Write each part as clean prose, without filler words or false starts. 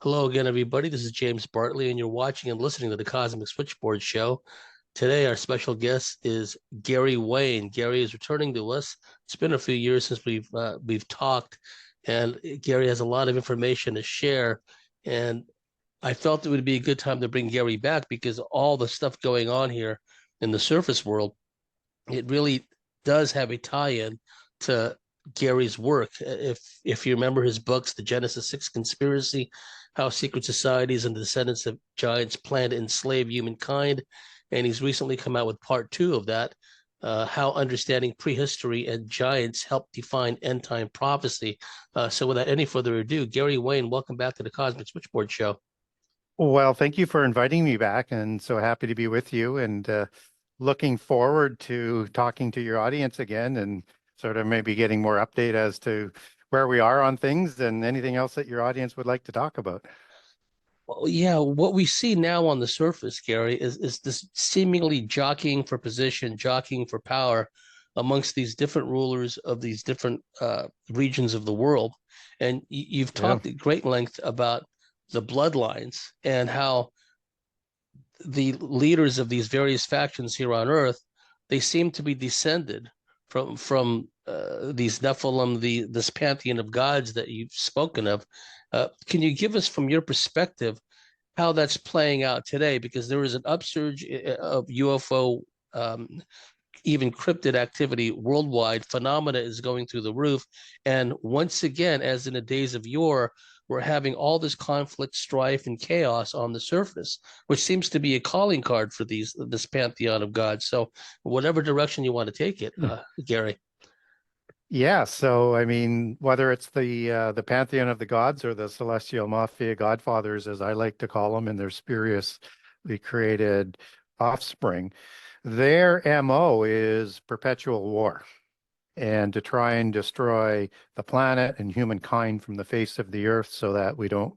Hello again, everybody. This is James Bartley, and you're watching and listening to the Cosmic Switchboard Show. Today, our special guest is Gary Wayne. Gary is returning to us. It's been a few years since we've talked, and Gary has a lot of information to share. And I felt it would be a good time to bring Gary back because all the stuff going on here in the surface world, it really does have a tie-in to Gary's work. If you remember his books, The Genesis 6 Conspiracy, How Secret Societies and the Descendants of Giants Plan to Enslave Humankind, and he's recently come out with part two of that, How Understanding Prehistory and Giants Help Define End Time Prophecy. So without any further ado, Gary Wayne, welcome back to the Cosmic Switchboard Show. Well, thank you for inviting me back, and so happy to be with you, and looking forward to talking to your audience again and sort of maybe getting more update as to where we are on things and anything else that your audience would like to talk about. Well, yeah, what we see now on the surface, Gary, is this seemingly jockeying for position, jockeying for power amongst these different rulers of these different regions of the world. And you've Yeah. talked at great length about the bloodlines and how the leaders of these various factions here on Earth, they seem to be descended from these Nephilim, this pantheon of gods that you've spoken of. Can you give us, from your perspective, how that's playing out today? Because there is an upsurge of UFO, um, even cryptid activity worldwide. Phenomena is going through the roof, and once again, as in the days of yore, we're having all this conflict, strife, and chaos on the surface, which seems to be a calling card for this pantheon of gods. So, whatever direction you want to take it, Gary. Yeah, so I mean, whether it's the pantheon of the gods or the celestial mafia godfathers, as I like to call them, and their spuriously created offspring, their MO is perpetual war and to try and destroy the planet and humankind from the face of the earth so that we don't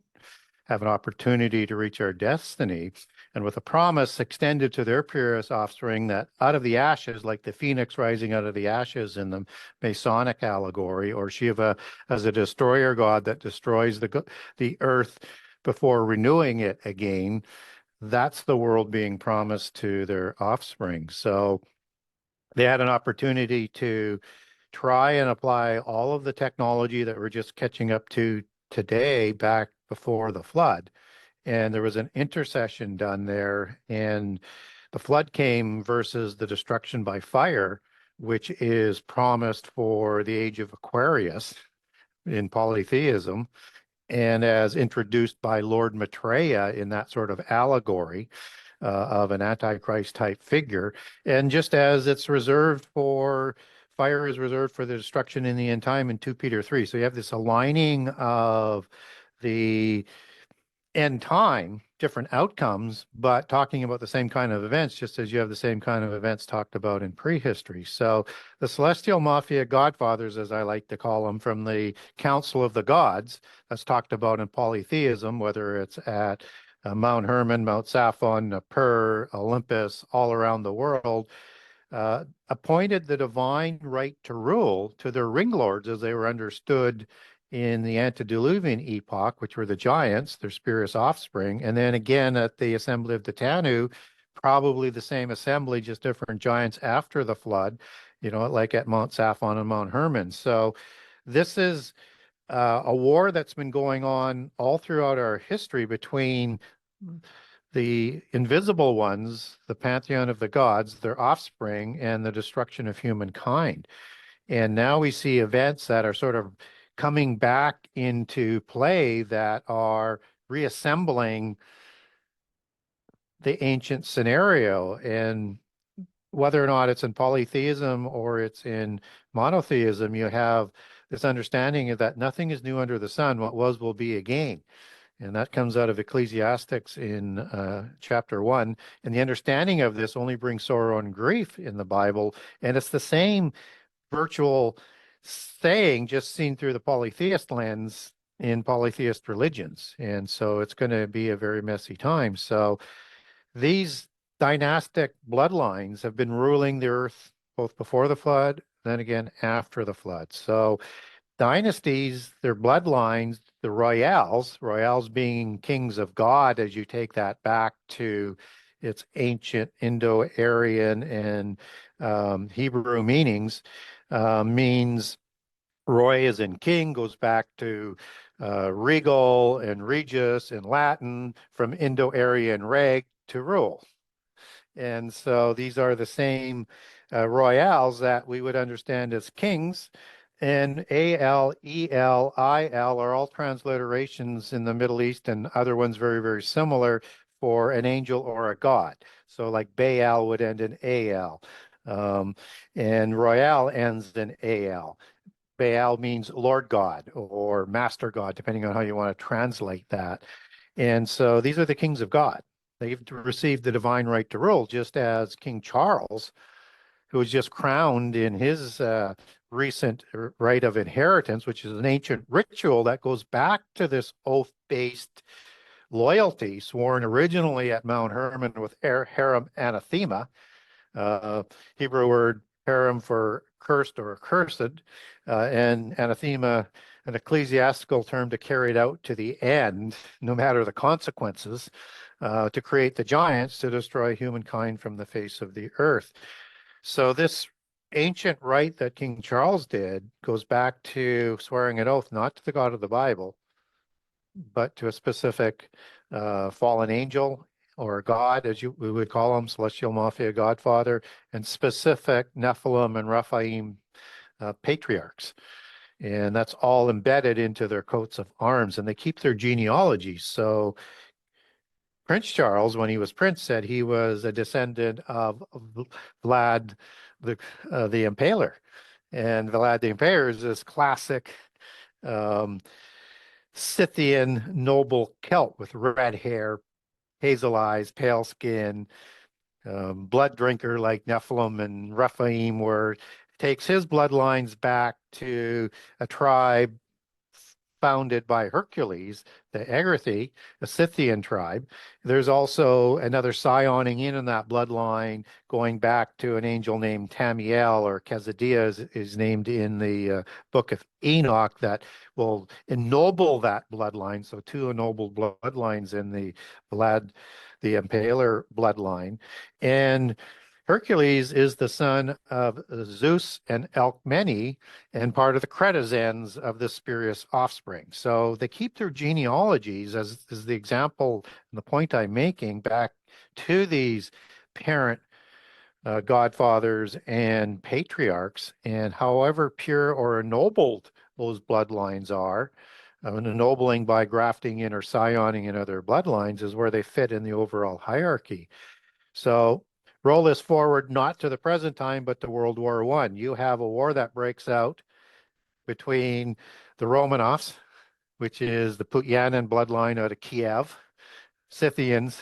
have an opportunity to reach our destiny. And with a promise extended to their purest offspring that out of the ashes, like the phoenix rising out of the ashes in the Masonic allegory, or Shiva as a destroyer god that destroys the earth before renewing it again, that's the world being promised to their offspring. So they had an opportunity to try and apply all of the technology that we're just catching up to today back before the flood. And there was an intercession done there, and the flood came versus the destruction by fire, which is promised for the age of Aquarius in polytheism, and as introduced by Lord Maitreya in that sort of allegory of an antichrist type figure. And just as it's reserved for fire is reserved for the destruction in the end time in 2 Peter 3. So you have this aligning of the end time, different outcomes, but talking about the same kind of events, just as you have the same kind of events talked about in prehistory. So the celestial mafia godfathers, as I like to call them, from the Council of the Gods, that's talked about in polytheism, whether it's at Mount Hermon, Mount Saphon, Nippur, Olympus, all around the world, appointed the divine right to rule to their ringlords as they were understood in the antediluvian epoch, which were the giants, their spurious offspring, and then again at the assembly of the Tanu, probably the same assembly, just different giants after the flood, like at Mount Saphon and Mount Hermon. So this is a war that's been going on all throughout our history between the invisible ones, the pantheon of the gods, their offspring, and the destruction of humankind. And now we see events that are sort of coming back into play that are reassembling the ancient scenario. And whether or not it's in polytheism or it's in monotheism, you have this understanding of that nothing is new under the sun. What was will be again. And that comes out of Ecclesiastics in chapter 1. And the understanding of this only brings sorrow and grief in the Bible. And it's the same virtual saying, just seen through the polytheist lens in polytheist religions. And so it's going to be a very messy time. So these dynastic bloodlines have been ruling the earth both before the flood, then again after the flood. So dynasties, their bloodlines, the royals being kings of God, as you take that back to its ancient Indo-Aryan and Hebrew meanings, means Roy is in king, goes back to regal and regus in Latin, from Indo-Aryan reg to rule. And so these are the same royals that we would understand as kings. And A-L, E-L, I-L are all transliterations in the Middle East, and other ones very, very similar for an angel or a god. So like Baal would end in A-L, and Royal ends in A-L. Baal means Lord God or Master God, depending on how you want to translate that. And so these are the kings of God. They've received the divine right to rule, just as King Charles, who was just crowned in his recent right of inheritance, which is an ancient ritual that goes back to this oath-based loyalty sworn originally at Mount Hermon with Harem anathema, Hebrew word harem for cursed or accursed, and anathema, an ecclesiastical term to carry it out to the end, no matter the consequences, to create the giants to destroy humankind from the face of the earth. So this ancient rite that King Charles did goes back to swearing an oath not to the God of the Bible, but to a specific fallen angel or God, as we would call them, celestial mafia godfather, and specific Nephilim and Rephaim patriarchs. And that's all embedded into their coats of arms, and they keep their genealogies. So Prince Charles, when he was prince, said he was a descendant of Vlad the Impaler. And Vlad the Impaler is this classic Scythian noble Celt with red hair, hazel eyes, pale skin, blood drinker like Nephilim and Rephaim, where takes his bloodlines back to a tribe founded by Hercules, the Agarthy, a Scythian tribe. There's also another scioning in that bloodline going back to an angel named Tamiel, or Kezadiah is named in the book of Enoch, that will ennoble that bloodline. So two ennobled bloodlines in the Vlad the Impaler bloodline. And Hercules is the son of Zeus and Alcmene, and part of the Cretazens of the spurious offspring. So they keep their genealogies, as the example and the point I'm making, back to these parent godfathers and patriarchs, and however pure or ennobled those bloodlines are, and ennobling by grafting in or scioning in other bloodlines is where they fit in the overall hierarchy. So roll this forward, not to the present time, but to World War I. You have a war that breaks out between the Romanovs, which is the Putyanin bloodline out of Kiev, Scythians,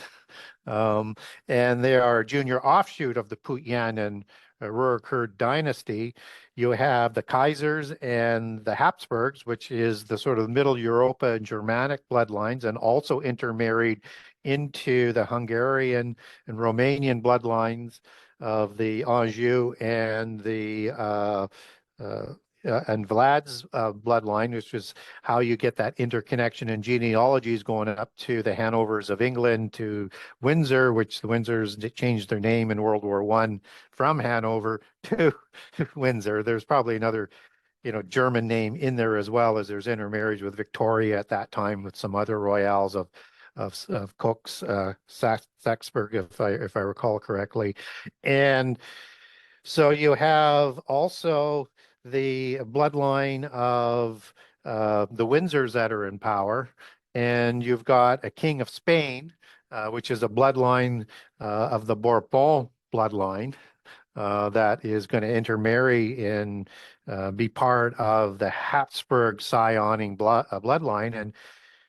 and they are a junior offshoot of the Putyanin Rurikid dynasty. You have the Kaisers and the Habsburgs, which is the sort of Middle Europa and Germanic bloodlines, and also intermarried into the Hungarian and Romanian bloodlines of the Anjou and the and Vlad's bloodline, which is how you get that interconnection and genealogies going up to the Hanovers of England, to Windsor, which the Windsors changed their name in World War I from Hanover to Windsor. There's probably another, German name in there as well, as there's intermarriage with Victoria at that time with some other royals of Cook's, Saxburg, if I recall correctly. And so you have also the bloodline of the Windsors that are in power, and you've got a king of Spain, which is a bloodline of the Bourbon bloodline that is going to intermarry and be part of the Habsburg scioning bloodline. And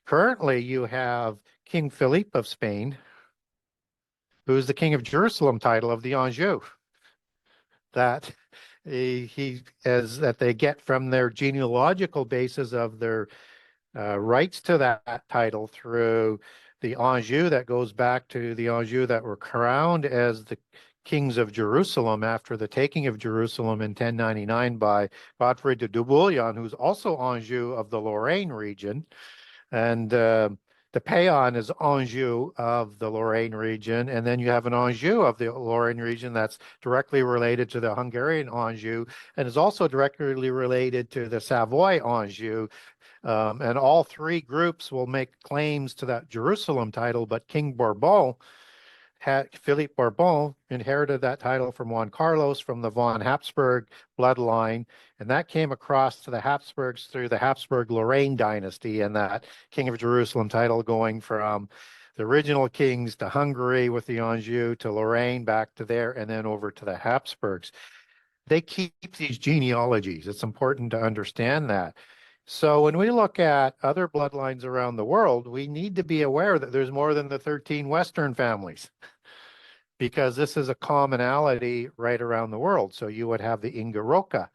currently you have King Philippe of Spain, who is the King of Jerusalem title of the Anjou, that that they get from their genealogical basis of their rights to that title through the Anjou that goes back to the Anjou that were crowned as the kings of Jerusalem after the taking of Jerusalem in 1099 by Godfrey de Bouillon, who's also Anjou of the Lorraine region. And the Payon is Anjou of the Lorraine region. And then you have an Anjou of the Lorraine region that's directly related to the Hungarian Anjou and is also directly related to the Savoy Anjou. And all three groups will make claims to that Jerusalem title, but King Bourbon Philippe Bourbon inherited that title from Juan Carlos from the von Habsburg bloodline, and that came across to the Habsburgs through the Habsburg-Lorraine dynasty, and that King of Jerusalem title going from the original kings to Hungary with the Anjou to Lorraine back to there, and then over to the Habsburgs. They keep these genealogies. It's important to understand that. So when we look at other bloodlines around the world, we need to be aware that there's more than the 13 Western families because this is a commonality right around the world. So you would have the Inga Roca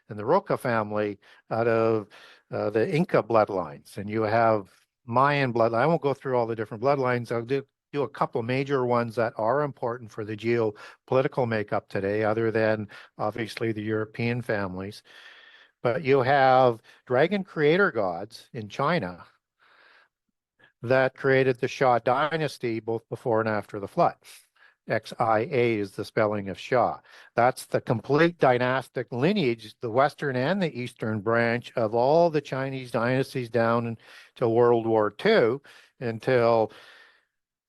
and the Roca family out of the Inca bloodlines, and you have Mayan bloodline. I won't go through all the different bloodlines. I'll do a couple major ones that are important for the geopolitical makeup today, other than obviously the European families. But you have dragon creator gods in China that created the Shah dynasty both before and after the flood. XIA is the spelling of Shah. That's the complete dynastic lineage, the Western and the Eastern branch of all the Chinese dynasties down until World War II, until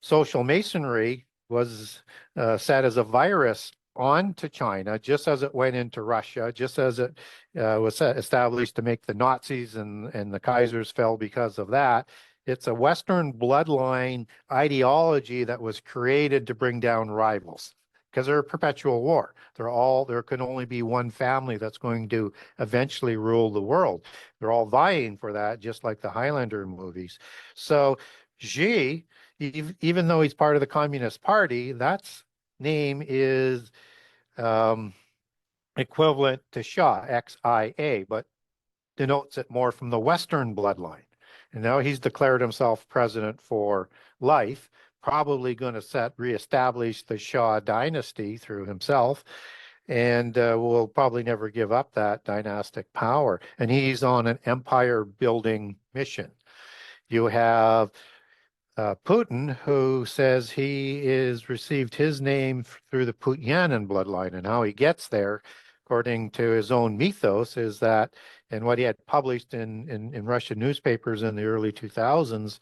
social masonry was set as a virus onto China, just as it went into Russia, just as it was established to make the Nazis and the Kaisers fell because of that. It's a Western bloodline ideology that was created to bring down rivals because they're a perpetual war. There can only be one family that's going to eventually rule the world. They're all vying for that, just like the Highlander movies. So Xi, even though he's part of the Communist Party, that's name is equivalent to Shah, XIA, but denotes it more from the Western bloodline. And now he's declared himself president for life, probably going to reestablish the Shah dynasty through himself, and will probably never give up that dynastic power. And he's on an empire building mission. You have Putin, who says he is received his name through the Putyanin bloodline, and how he gets there, according to his own mythos, is that, and what he had published in Russian newspapers in the early 2000s,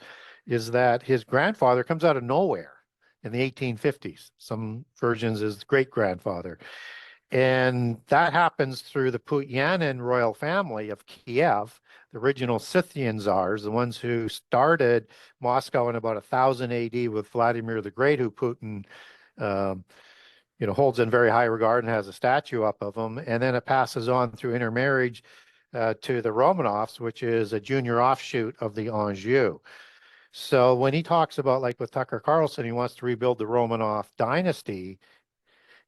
is that his grandfather comes out of nowhere in the 1850s. Some versions is great-grandfather. And that happens through the Putyanin royal family of Kiev, the original Scythian czars, the ones who started Moscow in about 1000 AD with Vladimir the Great, who Putin holds in very high regard and has a statue up of him. And then it passes on through intermarriage to the Romanovs, which is a junior offshoot of the Anjou. So when he talks about, like with Tucker Carlson, he wants to rebuild the Romanov dynasty,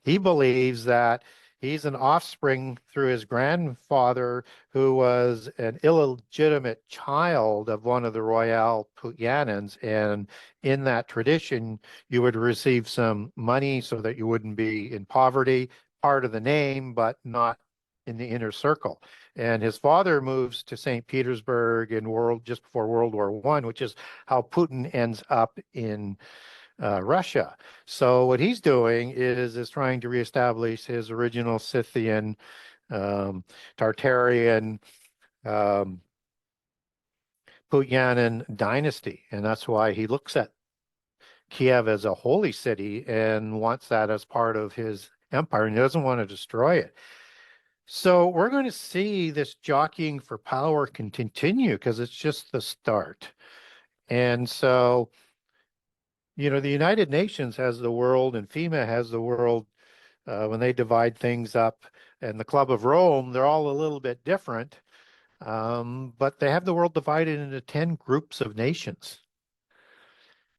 he believes that he's an offspring through his grandfather, who was an illegitimate child of one of the Royal Putyanins. And in that tradition, you would receive some money so that you wouldn't be in poverty, part of the name, but not in the inner circle. And his father moves to St. Petersburg just before World War I, which is how Putin ends up in Russia. So what he's doing is trying to reestablish his original Scythian, Tartarian, Putyanin dynasty. And that's why he looks at Kiev as a holy city and wants that as part of his empire, and he doesn't want to destroy it. So we're going to see this jockeying for power continue because it's just the start. And so the United Nations has the world and FEMA has the world when they divide things up. And the Club of Rome, they're all a little bit different, but they have the world divided into 10 groups of nations.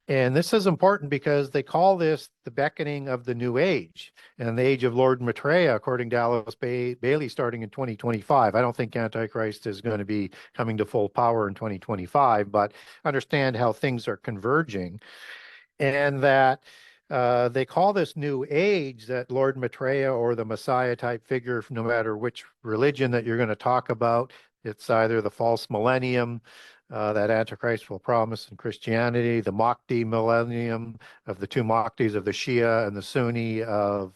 And this is important because they call this the beckoning of the new age and the age of Lord Maitreya, according to Alice Bailey, starting in 2025. I don't think Antichrist is going to be coming to full power in 2025, but understand how things are converging. And that They call this New Age that Lord Maitreya or the Messiah type figure, no matter which religion that you're going to talk about, it's either the false millennium that Antichrist will promise in Christianity, the Mahdi millennium of the two Mahdis of the Shia and the Sunni of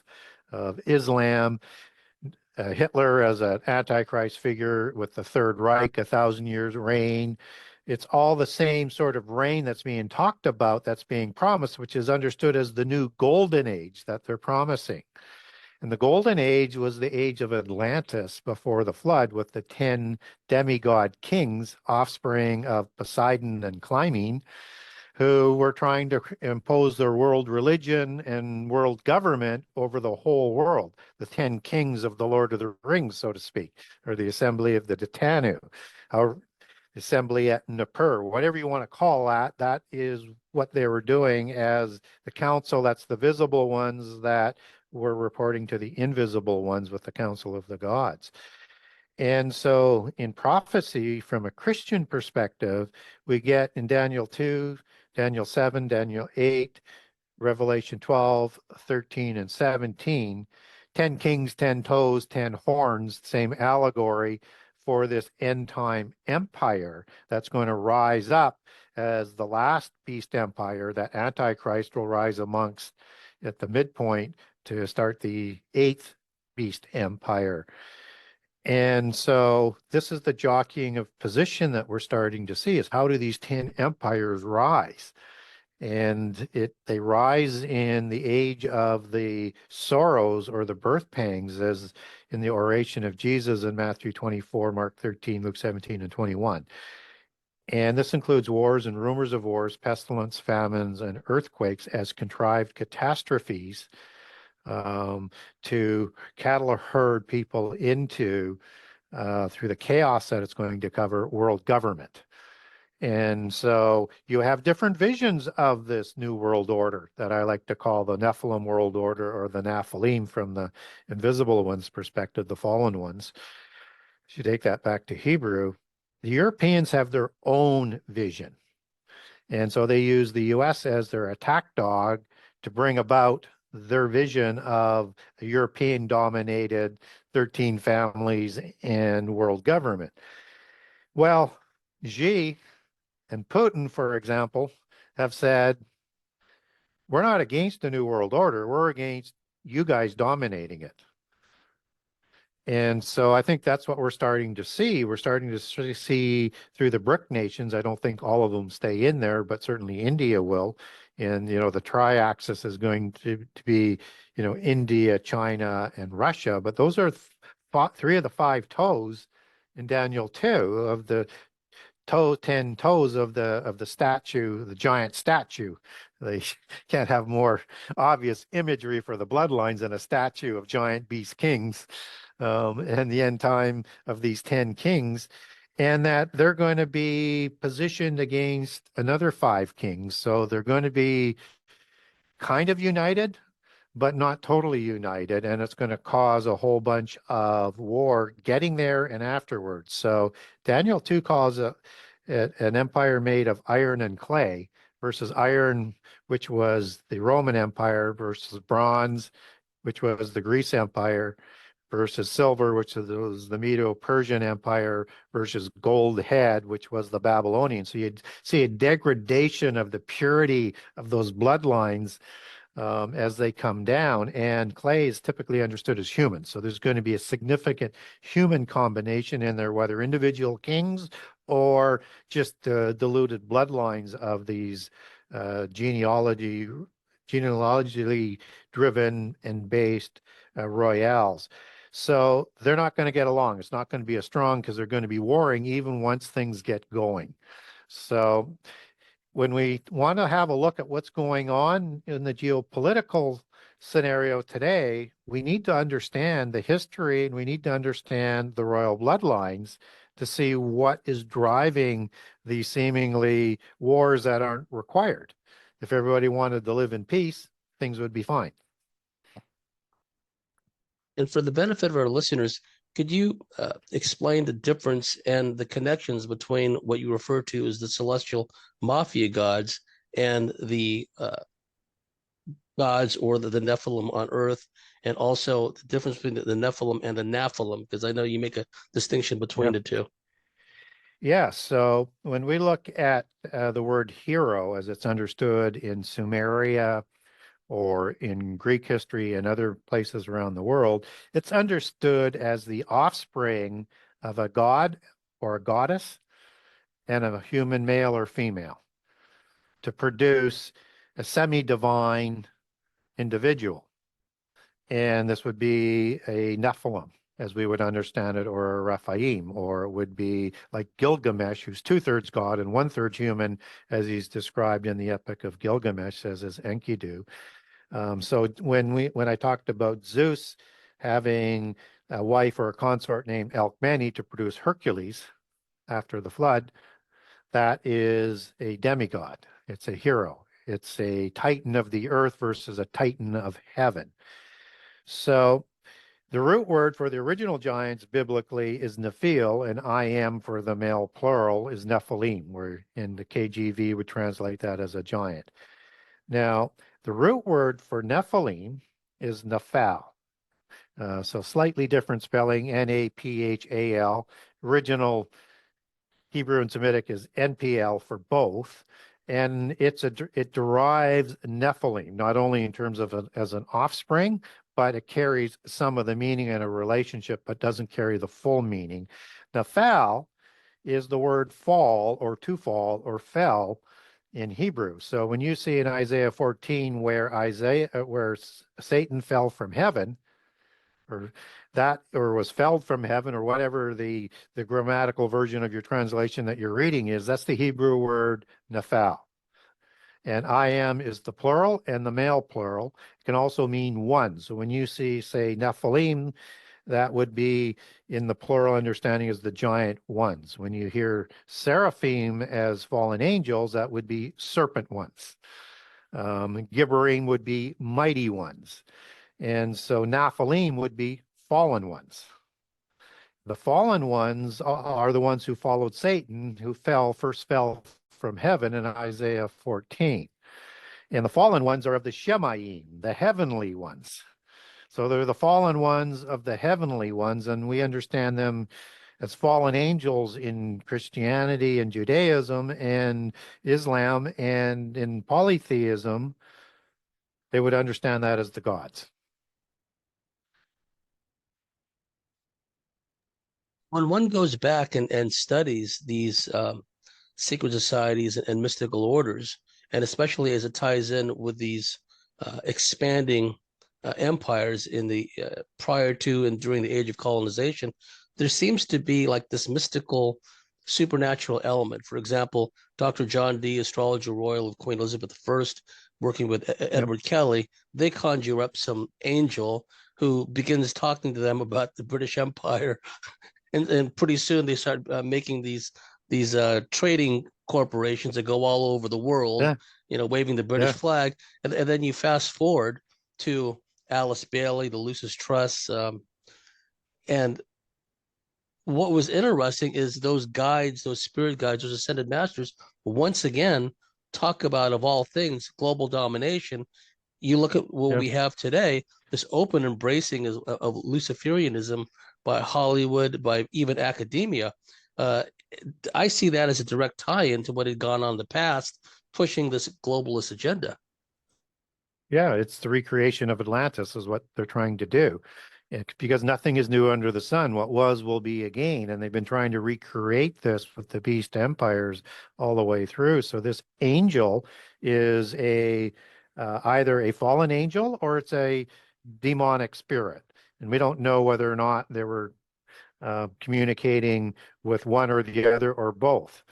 Islam, Hitler as an Antichrist figure with the Third Reich, 1,000 years reign. It's all the same sort of reign that's being talked about, that's being promised, which is understood as the new golden age that they're promising. And the golden age was the age of Atlantis before the flood, with the 10 demigod kings, offspring of Poseidon and Clymene, who were trying to impose their world religion and world government over the whole world. The 10 kings of the Lord of the Rings, so to speak, or the assembly of the Detanu, or assembly at Nippur, whatever you want to call that. That is what they were doing as the council. That's the visible ones that were reporting to the invisible ones with the council of the gods. And so in prophecy, from a Christian perspective, we get in Daniel 2, Daniel 7, Daniel 8, Revelation 12, 13, and 17, 10 kings, 10 toes, 10 horns, same allegory for this end time empire that's going to rise up as the last beast empire that Antichrist will rise amongst at the midpoint to start the eighth beast empire. And so this is the jockeying of position that we're starting to see, is how do these 10 empires rise? And they rise in the age of the sorrows or the birth pangs, as in the oration of Jesus in Matthew 24, Mark 13, Luke 17, and 21. And this includes wars and rumors of wars, pestilence, famines, and earthquakes as contrived catastrophes to cattle or herd people into, through the chaos that it's going to cover, world government. And so you have different visions of this new world order that I like to call the Nephilim world order, or the Nephilim from the invisible ones' perspective, the fallen ones. If you take that back to Hebrew, the Europeans have their own vision. And so they use the US as their attack dog to bring about their vision of a European dominated 13 families and world government. Well, Xi and Putin, for example, have said, we're not against the New World Order. We're against you guys dominating it. And so I think that's what we're starting to see. We're starting to see through the BRIC nations. I don't think all of them stay in there, but certainly India will. And, the tri-axis is going to be, India, China, and Russia. But those are three of the five toes in Daniel 2 of the 10 toes of the statue, the giant statue. They can't have more obvious imagery for the bloodlines than a statue of giant beast kings, and the end time of these 10 kings, and that they're going to be positioned against another 5 kings. So they're going to be kind of united, but not totally united, and it's going to cause a whole bunch of war getting there and afterwards. So Daniel 2 calls an empire made of iron and clay versus iron, which was the Roman Empire, versus bronze, which was the Greece Empire, versus silver, which was the Medo-Persian Empire, versus gold head, which was the Babylonian. So you'd see a degradation of the purity of those bloodlines as they come down. And clay is typically understood as human. So there's going to be a significant human combination in there, whether individual kings or just diluted bloodlines of these genealogically driven and based royales. So they're not going to get along. It's not going to be as strong because they're going to be warring even once things get going. So when we want to have a look at what's going on in the geopolitical scenario today, we need to understand the history, and we need to understand the royal bloodlines to see what is driving these seemingly wars that aren't required. If everybody wanted to live in peace, things would be fine. And for the benefit of our listeners, could you explain the difference and the connections between what you refer to as the celestial mafia gods and the gods or the Nephilim on Earth, and also the difference between the Nephilim and the Nephilim, because I know you make a distinction between Yeah. the two. Yeah. So when we look at the word hero as it's understood in Sumeria or in Greek history and other places around the world, it's understood as the offspring of a god or a goddess and of a human male or female to produce a semi-divine individual. And this would be a Nephilim, as we would understand it, or a Rephaim, or it would be like Gilgamesh, who's two-thirds God and one-third human, as he's described in the Epic of Gilgamesh, as is Enkidu. So when I talked about Zeus having a wife or a consort named Alcmene to produce Hercules after the flood, that is a demigod. It's a hero. It's a titan of the earth versus a titan of heaven. So the root word for the original giants biblically is Nephil, and I am for the male plural is Nephilim, where in the KJV would translate that as a giant. Now, the root word for Nephilim is Nephal. So slightly different spelling, N-A-P-H-A-L. Original Hebrew and Semitic is NPL for both. And it derives Nephilim, not only in terms of as an offspring, but it carries some of the meaning in a relationship, but doesn't carry the full meaning. Nephal is the word fall or to fall or fell in Hebrew. So when you see in Isaiah 14 where Satan fell from heaven, or was felled from heaven, or whatever the grammatical version of your translation that you're reading is, that's the Hebrew word nephal. And I am is the plural and the male plural. It can also mean one. So when you see, say, Nephilim, that would be in the plural understanding as the giant ones. When you hear seraphim as fallen angels, that would be serpent ones. Gibborim would be mighty ones. And so Nephilim would be fallen ones. The fallen ones are the ones who followed Satan, who first fell from heaven in Isaiah 14. And the fallen ones are of the Shemaim, the heavenly ones. So they're the fallen ones of the heavenly ones, and we understand them as fallen angels in Christianity and Judaism and Islam, and in polytheism, they would understand that as the gods. When one goes back and studies these secret societies and mystical orders, and especially as it ties in with these expanding empires in the prior to and during the age of colonization, there seems to be like this mystical supernatural element. For example, Dr. John Dee, Astrologer Royal of Queen Elizabeth I, working with Edward Kelly, they conjure up some angel who begins talking to them about the British Empire, and pretty soon they start making these trading corporations that go all over the world, Yeah, waving the British yeah. flag, and then you fast forward to Alice Bailey, the Lucis Trust, and what was interesting is those guides, those spirit guides, those ascended masters, once again talk about, of all things, global domination. You look at what Yeah. we have today, this open embracing of Luciferianism by Hollywood, by even academia. Uh, I see that as a direct tie-in to what had gone on in the past, pushing this globalist agenda. Yeah, it's the recreation of Atlantis is what they're trying to do. Because nothing is new under the sun. What was will be again. And they've been trying to recreate this with the beast empires all the way through. So this angel is either a fallen angel or it's a demonic spirit. And we don't know whether or not they were communicating with one or the other or both.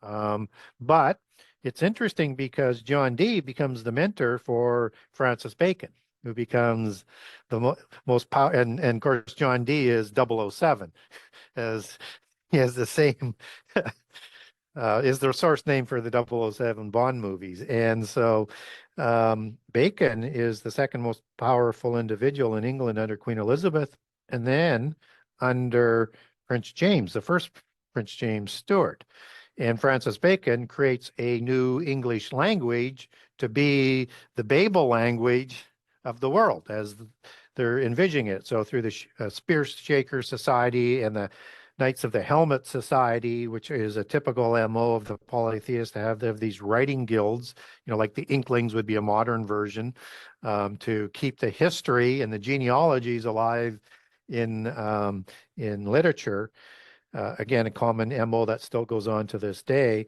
But it's interesting because John Dee becomes the mentor for Francis Bacon, who becomes the most power. And of course, John Dee is 007, as he has the same. Is the source name for the 007 Bond movies. And so Bacon is the second most powerful individual in England under Queen Elizabeth, and then under Prince James, the first Prince James Stuart. And Francis Bacon creates a new English language to be the Babel language of the world as they're envisioning it. So through the Spear Shaker Society and the Knights of the Helmet Society, which is a typical MO of the polytheists to have these writing guilds, like the Inklings would be a modern version, to keep the history and the genealogies alive in literature. Again, a common MO that still goes on to this day.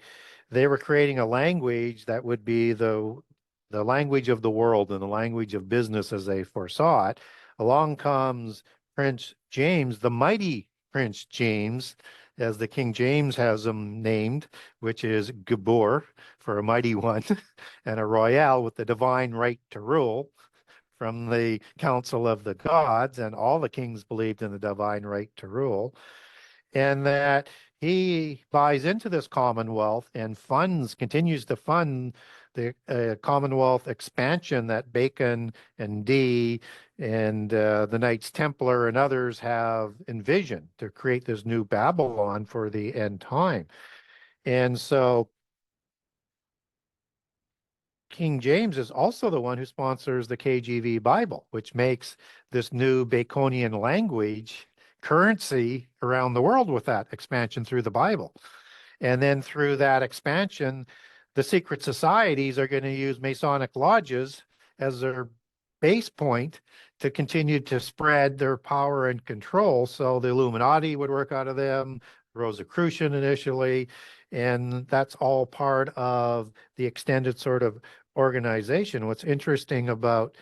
They were creating a language that would be the language of the world and the language of business as they foresaw it. Along comes Prince James, the mighty Prince James, as the King James has him named, which is Gabor for a mighty one, and a royale with the divine right to rule from the Council of the Gods, and all the kings believed in the divine right to rule, and that he buys into this Commonwealth and continues to fund the Commonwealth expansion that Bacon and Dee and the Knights Templar and others have envisioned to create this new Babylon for the end time. And so King James is also the one who sponsors the KJV Bible, which makes this new Baconian language currency around the world with that expansion through the Bible. And then through that expansion, the secret societies are going to use Masonic lodges as their base point to continue to spread their power and control. So the Illuminati would work out of them, Rosicrucian initially, and that's all part of the extended sort of organization. What's interesting about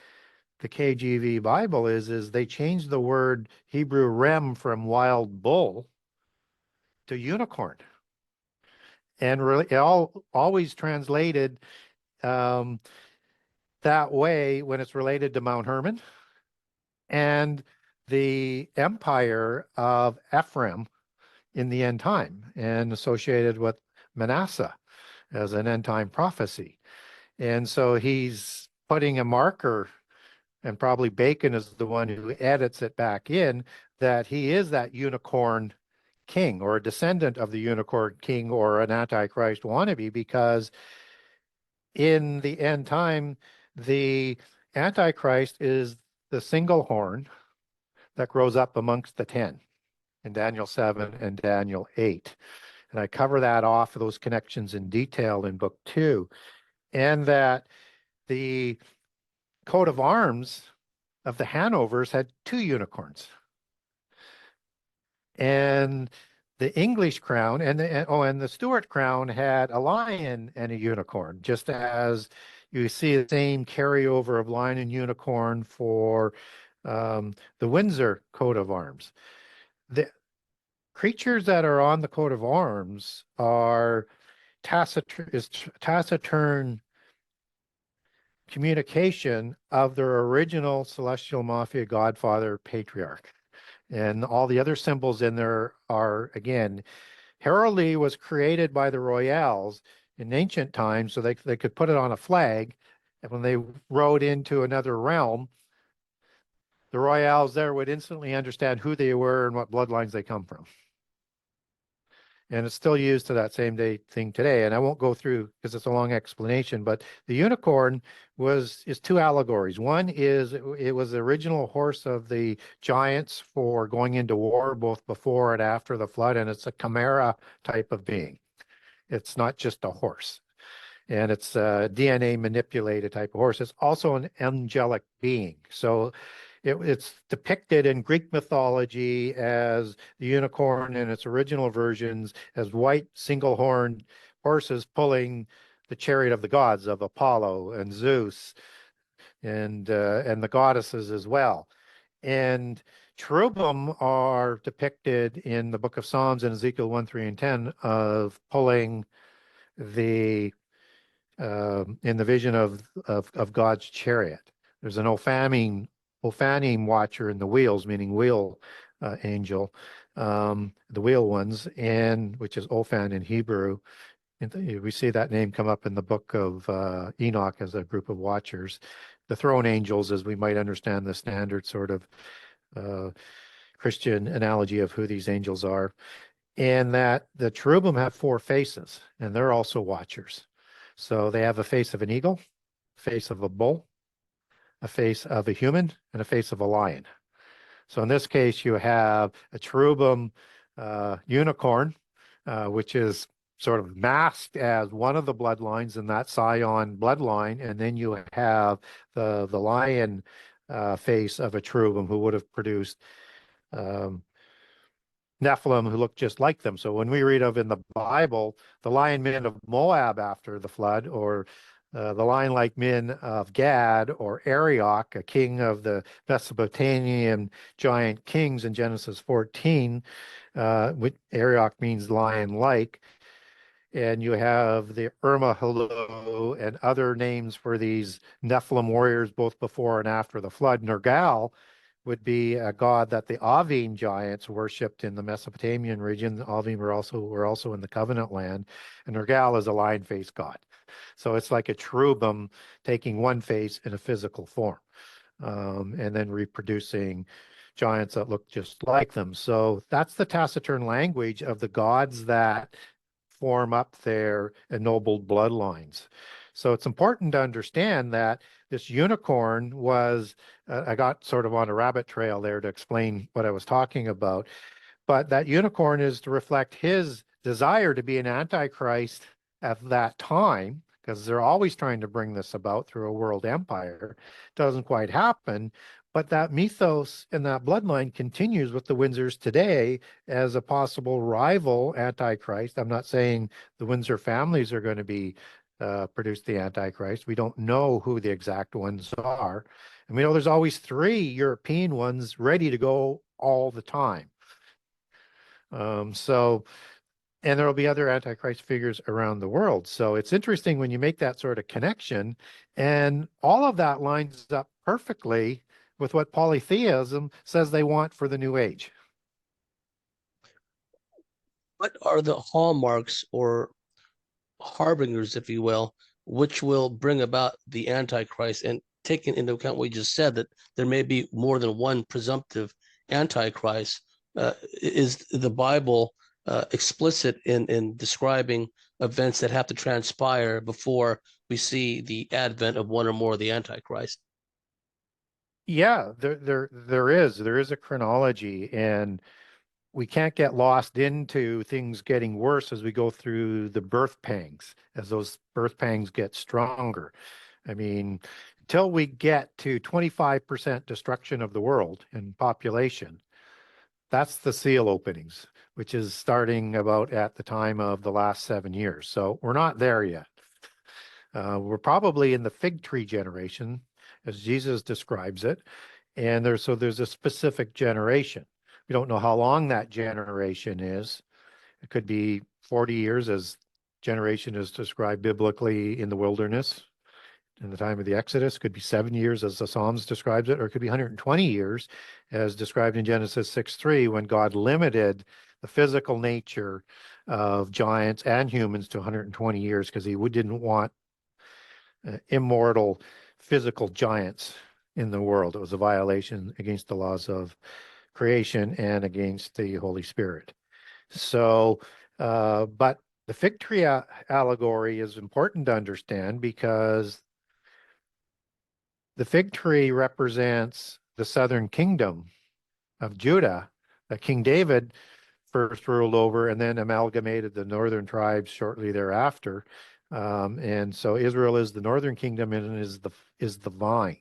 the KJV Bible is they changed the word Hebrew rem from wild bull to unicorn, and really it always translated that way when it's related to Mount Hermon and the empire of Ephraim in the end time and associated with Manasseh as an end time prophecy. And so he's putting a marker, and probably Bacon is the one who edits it back in, that he is that unicorn king or a descendant of the unicorn king or an antichrist wannabe, because in the end time, the antichrist is the single horn that grows up amongst the 10 in Daniel 7 and Daniel 8. And I cover that off, those connections in detail in book 2. And that the coat of arms of the Hanovers had 2 unicorns. And the English crown and the Stuart crown had a lion and a unicorn, just as you see the same carryover of lion and unicorn for the Windsor coat of arms. The creatures that are on the coat of arms are taciturn communication of their original Celestial Mafia Godfather patriarch. And all the other symbols in there are, again, heraldry was created by the royals in ancient times so they could put it on a flag. And when they rode into another realm, the royals there would instantly understand who they were and what bloodlines they come from. And it's still used to that same day thing today. And I won't go through because it's a long explanation, but the unicorn is 2 allegories. One is it was the original horse of the giants for going into war, both before and after the flood. And it's a chimera type of being. It's not just a horse. And it's a DNA manipulated type of horse. It's also an angelic being. So it's depicted in Greek mythology as the unicorn in its original versions as white single-horned horses pulling the chariot of the gods of Apollo and Zeus and the goddesses as well. And cherubim are depicted in the book of Psalms and Ezekiel 1, 3, and 10 of pulling the in the vision of God's chariot. There's an Ophanim watcher in the wheels, meaning wheel angel, the wheel ones, and which is Ophan in Hebrew. And we see that name come up in the book of Enoch as a group of watchers. The throne angels, as we might understand the standard sort of Christian analogy of who these angels are. in that the cherubim have four faces, and they're also watchers. So they have a face of an eagle, face of a bull, a face of a human, and a face of a lion. So in this case, you have a cherubim unicorn, which is sort of masked as one of the bloodlines in that scion bloodline, and then you have the lion face of a cherubim who would have produced um, Nephilim who look just like them. So when we read of in the Bible, the lion men of Moab after the flood, or the lion-like men of Gad, or Arioch, a king of the Mesopotamian giant kings in Genesis 14, which Arioch means lion-like. And you have the Hallow and other names for these Nephilim warriors, both before and after the flood. Nergal would be a god that the Avim giants worshipped in the Mesopotamian region. The Avim were also in the Covenant land, and Nergal is a lion-faced god. So it's like a cherubim taking one face in a physical form, and then reproducing giants that look just like them. So that's the taciturn language of the gods that form up their ennobled bloodlines. So it's important to understand that this unicorn was, I got sort of on a rabbit trail there to explain what I was talking about, but that unicorn is to reflect his desire to be an antichrist at that time, because they're always trying to bring this about through a world empire. Doesn't quite happen, but that mythos and that bloodline continues with the Windsors today as a possible rival antichrist. I'm not saying the Windsor families are going to be produce the antichrist. We don't know who the exact ones are, and we know there's always three European ones ready to go all the time. And there will be other Antichrist figures around the world. So it's interesting when you make that sort of connection, and all of that lines up perfectly with what polytheism says they want for the New Age. What are the hallmarks or harbingers, if you will, which will bring about the Antichrist? And taking into account what you just said, that there may be more than one presumptive Antichrist, is the Bible explicit in describing events that have to transpire before we see the advent of one or more of the Antichrist? Yeah, there is a chronology, and we can't get lost into things getting worse as we go through the birth pangs, as those birth pangs get stronger. I mean, until we get to 25% destruction of the world in population, that's the seal openings, which is starting about at the time of the last 7 years. So we're not there yet. We're probably in the fig tree generation, as Jesus describes it. And there's a specific generation. We don't know how long that generation is. It could be 40 years, as generation is described biblically in the wilderness in the time of the Exodus. Could be 7 years, as the Psalms describes it, or it could be 120 years, as described in Genesis 6:3, when God limited the physical nature of giants and humans to 120 years because he didn't want immortal physical giants in the world. It was a violation against the laws of creation and against the Holy Spirit. So, but the fig tree allegory is important to understand because the fig tree represents the southern kingdom of Judah that King David first ruled over and then amalgamated the northern tribes shortly thereafter. And so Israel is the northern kingdom and is the vine.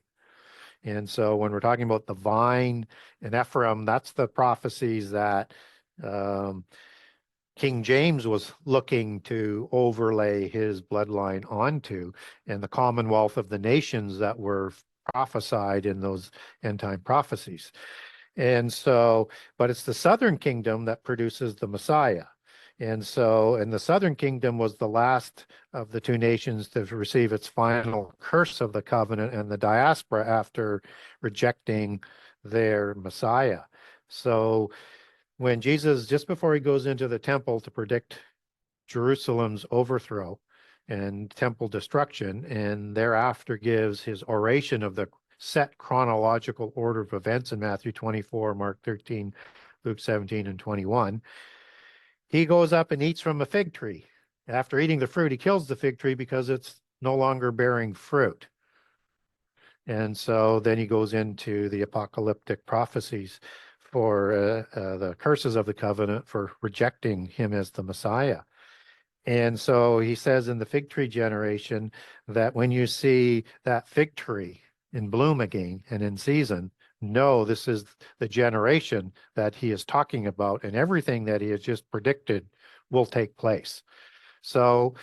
And so when we're talking about the vine and Ephraim, that's the prophecies that King James was looking to overlay his bloodline onto, and the commonwealth of the nations that were prophesied in those end time prophecies. And so, but it's the southern kingdom that produces the Messiah. And the southern kingdom was the last of the two nations to receive its final curse of the covenant and the diaspora after rejecting their Messiah. So when Jesus, just before he goes into the temple to predict Jerusalem's overthrow and temple destruction, and thereafter gives his oration of the set chronological order of events in Matthew 24, Mark 13, Luke 17, and 21, he goes up and eats from a fig tree. After eating the fruit, he kills the fig tree because it's no longer bearing fruit. And so then he goes into the apocalyptic prophecies for the curses of the covenant for rejecting him as the Messiah. And so he says in the fig tree generation that when you see that fig tree in bloom again and in season, no, this is the generation that he is talking about, and everything that he has just predicted will take place. So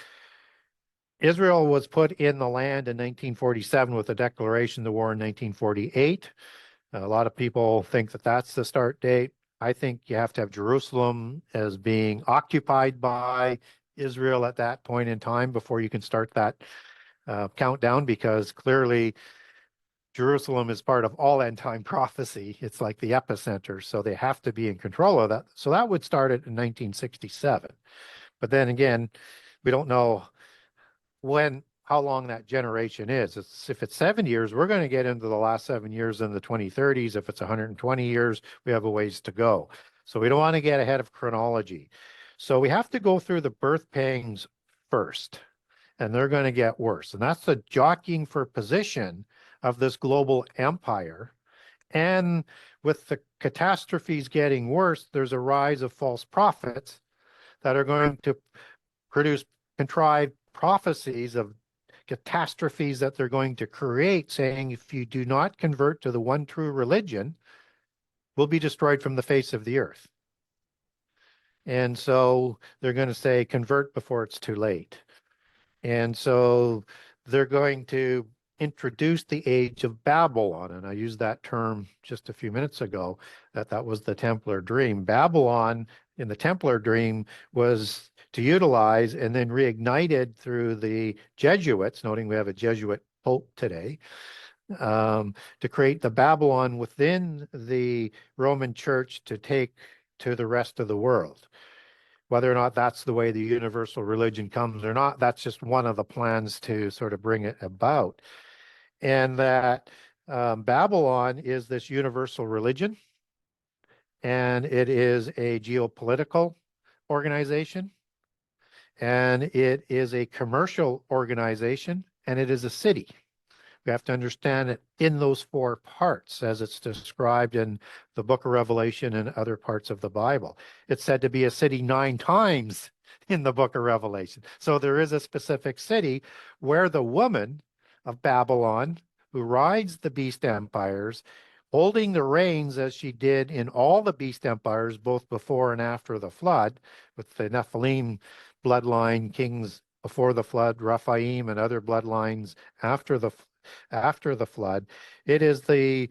Israel was put in the land in 1947 with the declaration of the war in 1948. A lot of people think that that's the start date. I think you have to have Jerusalem as being occupied by Israel at that point in time before you can start that countdown, because clearly Jerusalem is part of all end time prophecy. It's like the epicenter, so they have to be in control of that. So that would start it in 1967. But then again, we don't know how long that generation is. If it's 7 years, we're going to get into the last 7 years in the 2030s. If it's 120 years, we have a ways to go. So we don't want to get ahead of chronology. So we have to go through the birth pangs first, and they're going to get worse. And that's the jockeying for position of this global empire. And with the catastrophes getting worse, there's a rise of false prophets that are going to produce contrived prophecies of catastrophes that they're going to create, saying if you do not convert to the one true religion, we'll be destroyed from the face of the earth. And so they're going to say, convert before it's too late. And so they're going to introduce the age of Babylon. And I used that term just a few minutes ago, that was the Templar dream. Babylon in the Templar dream was to utilize and then reignited through the Jesuits, noting we have a Jesuit Pope today, to create the Babylon within the Roman Church to take to the rest of the world. Whether or not that's the way the universal religion comes or not, that's just one of the plans to sort of bring it about. And that Babylon is this universal religion, and it is a geopolitical organization, and it is a commercial organization, and it is a city. We have to understand it in those four parts as it's described in the book of Revelation and other parts of the Bible. It's said to be a city 9 times in the book of Revelation. So there is a specific city where the woman of Babylon, who rides the beast empires, holding the reins as she did in all the beast empires, both before and after the flood, with the Nephilim bloodline kings before the flood, Rephaim and other bloodlines after the flood. It is the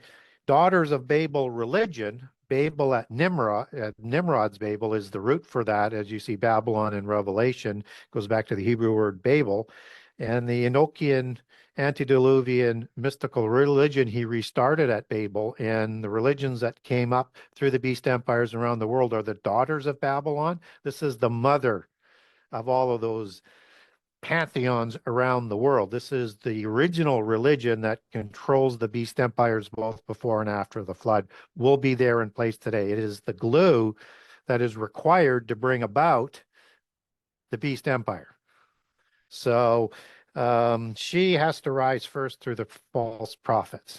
daughters of Babel religion. Babel at Nimrod, Nimrod's Babel is the root for that, as you see Babylon in Revelation, goes back to the Hebrew word Babel. And the Enochian antediluvian mystical religion he restarted at Babel, and the religions that came up through the beast empires around the world are the daughters of Babylon. This is the mother of all of those pantheons around the world. This is the original religion that controls the beast empires both before and after the flood, will be there in place today. It is the glue that is required to bring about the beast empire. So she has to rise first through the false prophets.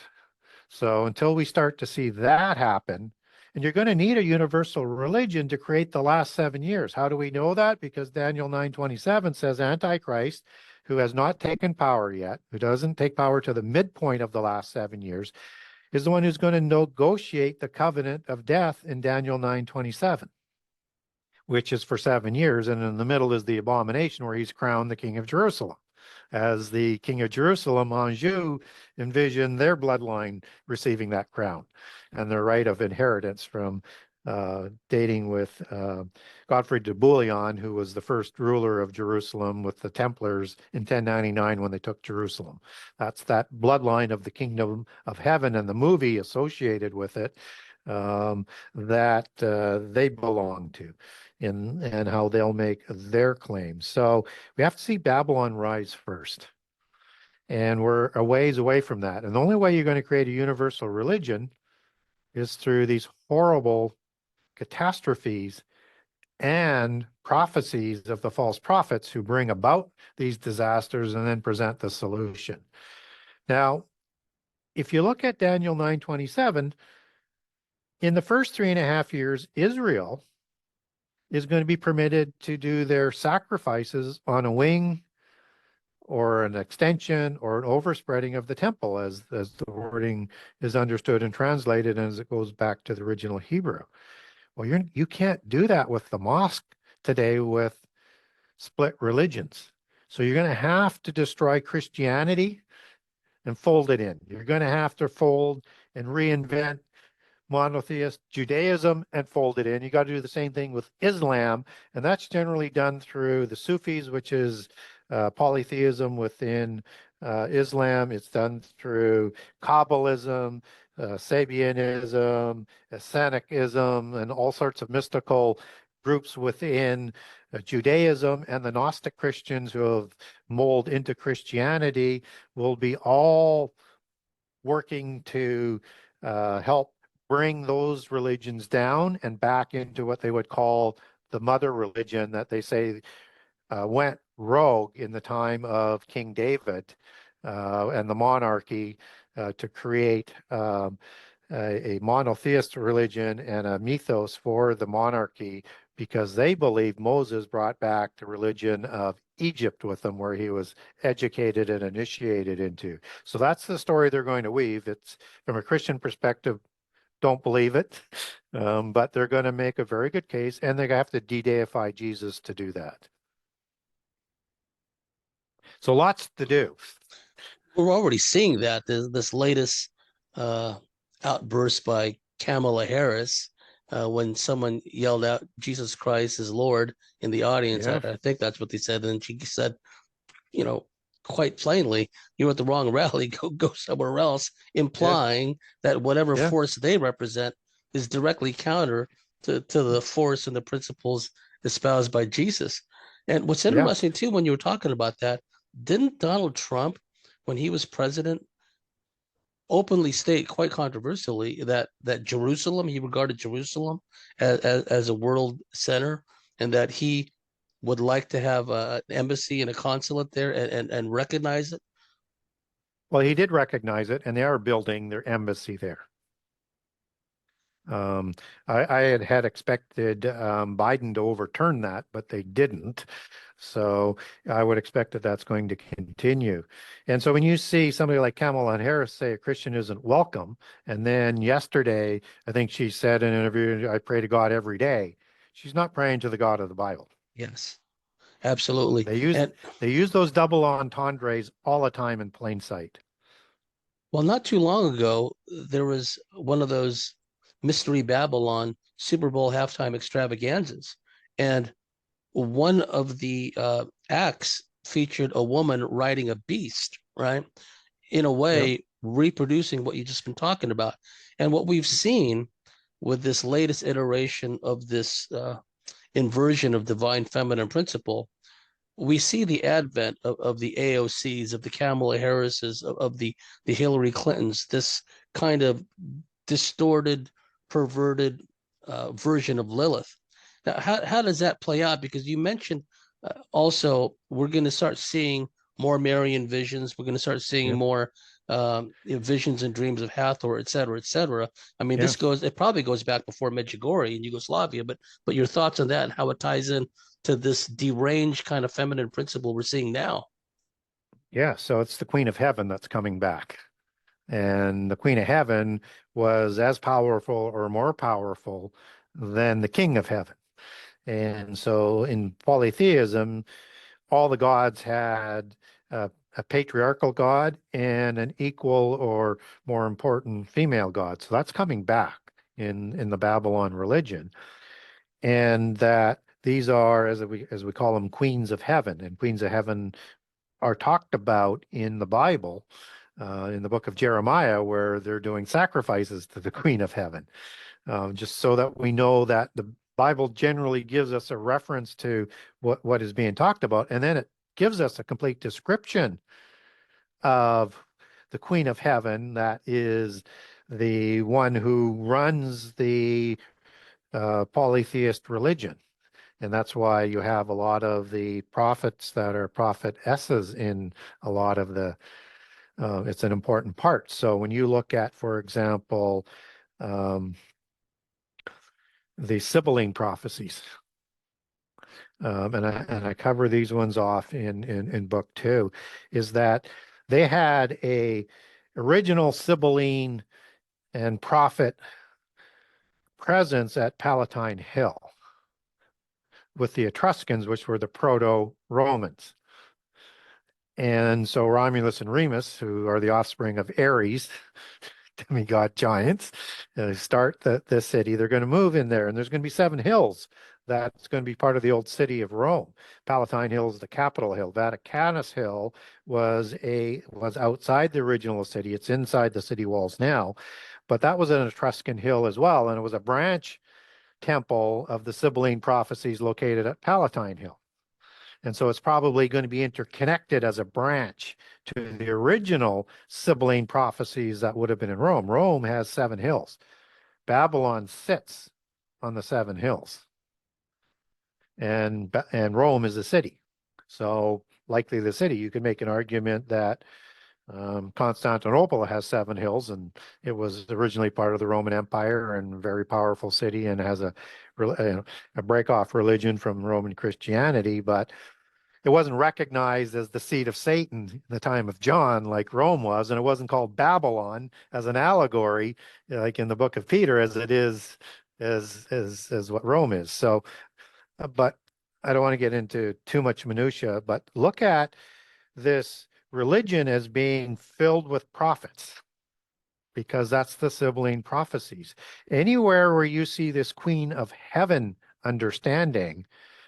So until we start to see that happen, and you're going to need a universal religion to create the last 7 years. How do we know that? Because Daniel 9:27 says Antichrist, who has not taken power yet, who doesn't take power to the midpoint of the last 7 years, is the one who's going to negotiate the covenant of death in Daniel 9:27, which is for 7 years. And in the middle is the abomination where he's crowned the king of Jerusalem. As the king of Jerusalem, Anjou, envisioned their bloodline receiving that crown and their right of inheritance from dating with Godfrey de Bouillon, who was the first ruler of Jerusalem with the Templars in 1099 when they took Jerusalem. That's that bloodline of the kingdom of heaven, and the movie associated with it that they belong to, and how they'll make their claims. So we have to see Babylon rise first. And we're a ways away from that. And the only way you're going to create a universal religion is through these horrible catastrophes and prophecies of the false prophets who bring about these disasters and then present the solution. Now, if you look at Daniel 9:27, in the first 3.5 years, Israel is going to be permitted to do their sacrifices on a wing or an extension or an overspreading of the temple, as the wording is understood and translated, and as it goes back to the original Hebrew. Well, you can't do that with the mosque today with split religions. So you're going to have to destroy Christianity and fold it in. You're going to have to fold and reinvent monotheist Judaism and fold it in. You got to do the same thing with Islam, and that's generally done through the Sufis, which is polytheism within Islam. It's done through Kabbalism, Sabianism, Essenicism, and all sorts of mystical groups within Judaism, and the Gnostic Christians who have molded into Christianity will be all working to help bring those religions down and back into what they would call the mother religion that they say went rogue in the time of King David and the monarchy to create a monotheist religion and a mythos for the monarchy, because they believe Moses brought back the religion of Egypt with him, where he was educated and initiated into. So that's the story they're going to weave. It's from a Christian perspective, don't believe it, but they're going to make a very good case, and they have to de-deify Jesus to do that. So lots to do. We're already seeing that. This latest outburst by Kamala Harris, when someone yelled out, "Jesus Christ is Lord," in the audience. Yeah, I think that's what they said. And she said, quite plainly, "You're at the wrong rally. Go somewhere else," yeah, implying that whatever yeah, force they represent is directly counter to the force and the principles espoused by Jesus. And what's yeah. interesting too, when you were talking about that, didn't Donald Trump, when he was president, openly state quite controversially that Jerusalem, he regarded Jerusalem as a world center, and that he would like to have an embassy and a consulate there and recognize it? Well, he did recognize it, and they are building their embassy there. Um, I had expected Biden to overturn that, but they didn't. So I would expect that that's going to continue. And so when you see somebody like Kamala Harris say a Christian isn't welcome, and then yesterday, I think she said in an interview, "I pray to God every day." She's not praying to the God of the Bible. Yes, absolutely. They use And they use those double entendres all the time in plain sight. well, not too long ago, there was one of those Mystery Babylon Super Bowl halftime extravaganzas. And one of the acts featured a woman riding a beast, right? In a Yep. way, reproducing what you've just been talking about. And what we've seen with this latest iteration of this inversion of divine feminine principle, we see the advent of the AOCs, of the Kamala Harrises, of the Hillary Clintons, this kind of distorted, perverted version of Lilith. Now, how does that play out? Because you mentioned also we're going to start seeing more Marian visions. We're going to start seeing Yep. more visions and dreams of Hathor, et cetera, et cetera. I mean, Yeah. it probably goes back before Medjugorje in Yugoslavia, but your thoughts on that and how it ties in to this deranged kind of feminine principle we're seeing now. Yeah. So it's the Queen of Heaven that's coming back. And the Queen of Heaven was as powerful or more powerful than the King of Heaven. And so in polytheism, all the gods had a patriarchal god and an equal or more important female god. So that's coming back in the Babylon religion. And that these are, as we call them, queens of heaven. And queens of heaven are talked about in the Bible, in the book of Jeremiah, where they're doing sacrifices to the Queen of Heaven, just so that we know that the Bible generally gives us a reference to what is being talked about, and then it gives us a complete description of the Queen of Heaven, that is the one who runs the polytheist religion. And that's why you have a lot of the prophets that are prophetesses in a lot of the, it's an important part. So when you look at, for example, um, the Sibylline prophecies, and I cover these ones off in book 2, is that they had a original Sibylline and prophet presence at Palatine Hill with the Etruscans, which were the proto-Romans. And so Romulus and Remus, who are the offspring of Ares, demigod giants, start the city. They're going to move in there, and there's going to be 7 hills. That's going to be part of the old city of Rome. Palatine Hill is the capital hill. Vaticanus Hill was outside the original city. It's inside the city walls now, but that was an Etruscan hill as well, and it was a branch temple of the Sibylline prophecies located at Palatine Hill. And so it's probably going to be interconnected as a branch to the original Sibylline prophecies that would have been in Rome. Rome has 7 hills. Babylon sits on the 7 hills. And Rome is a city. So likely the city, you could make an argument that Constantinople has 7 hills, and it was originally part of the Roman Empire and a very powerful city, and has a break-off religion from Roman Christianity, but it wasn't recognized as the seat of Satan in the time of John like Rome was, and it wasn't called Babylon as an allegory like in the book of Peter as it is as what Rome is. So, but I don't want to get into too much minutia, but look at this religion as being filled with prophets, because that's the Sibylline prophecies. Anywhere where you see this Queen of Heaven understanding,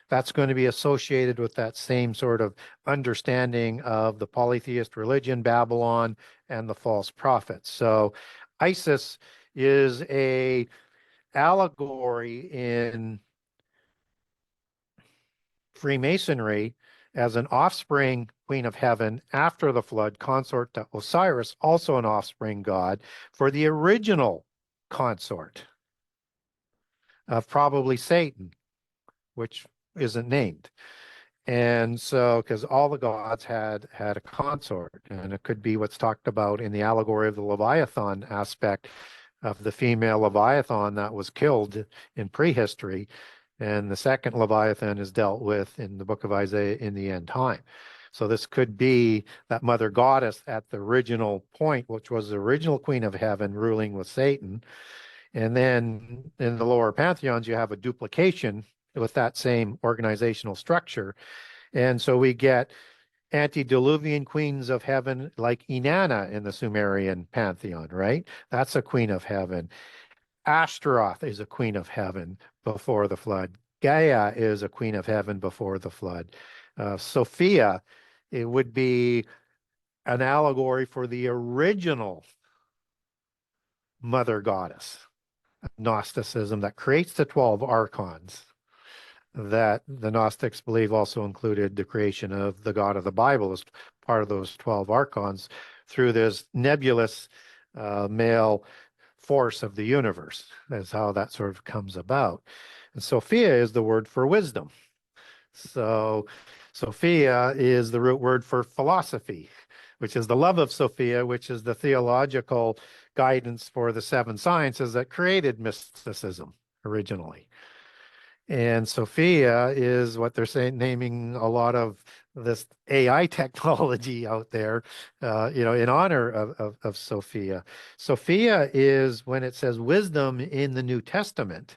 that's going to be associated with that same sort of understanding of the polytheist religion, Babylon, and the false prophets. So Isis is a allegory in Freemasonry as an offspring Queen of Heaven after the flood, consort to Osiris, also an offspring god, for the original consort of probably Satan, which isn't named. And so, because all the gods had a consort, and it could be what's talked about in the allegory of the Leviathan aspect of the female Leviathan that was killed in prehistory. And the second Leviathan is dealt with in the book of Isaiah in the end time. So this could be that mother goddess at the original point, which was the original Queen of Heaven ruling with Satan. And then in the lower pantheons, you have a duplication with that same organizational structure. And so we get antediluvian queens of heaven like Inanna in the Sumerian pantheon, right? That's a queen of heaven. Ashtaroth is a queen of heaven before the flood. Gaia is a queen of heaven before the flood. Sophia, it would be an allegory for the original mother goddess of Gnosticism that creates the 12 archons that the Gnostics believe also included the creation of the God of the Bible as part of those 12 archons through this nebulous male force of the universe. That's how that sort of comes about. And Sophia is the word for wisdom. So Sophia is the root word for philosophy, which is the love of Sophia, which is the theological guidance for the 7 sciences that created mysticism originally. And Sophia is what they're saying, naming a lot of this AI technology out there, in honor of Sophia. Sophia is, when it says wisdom in the New Testament,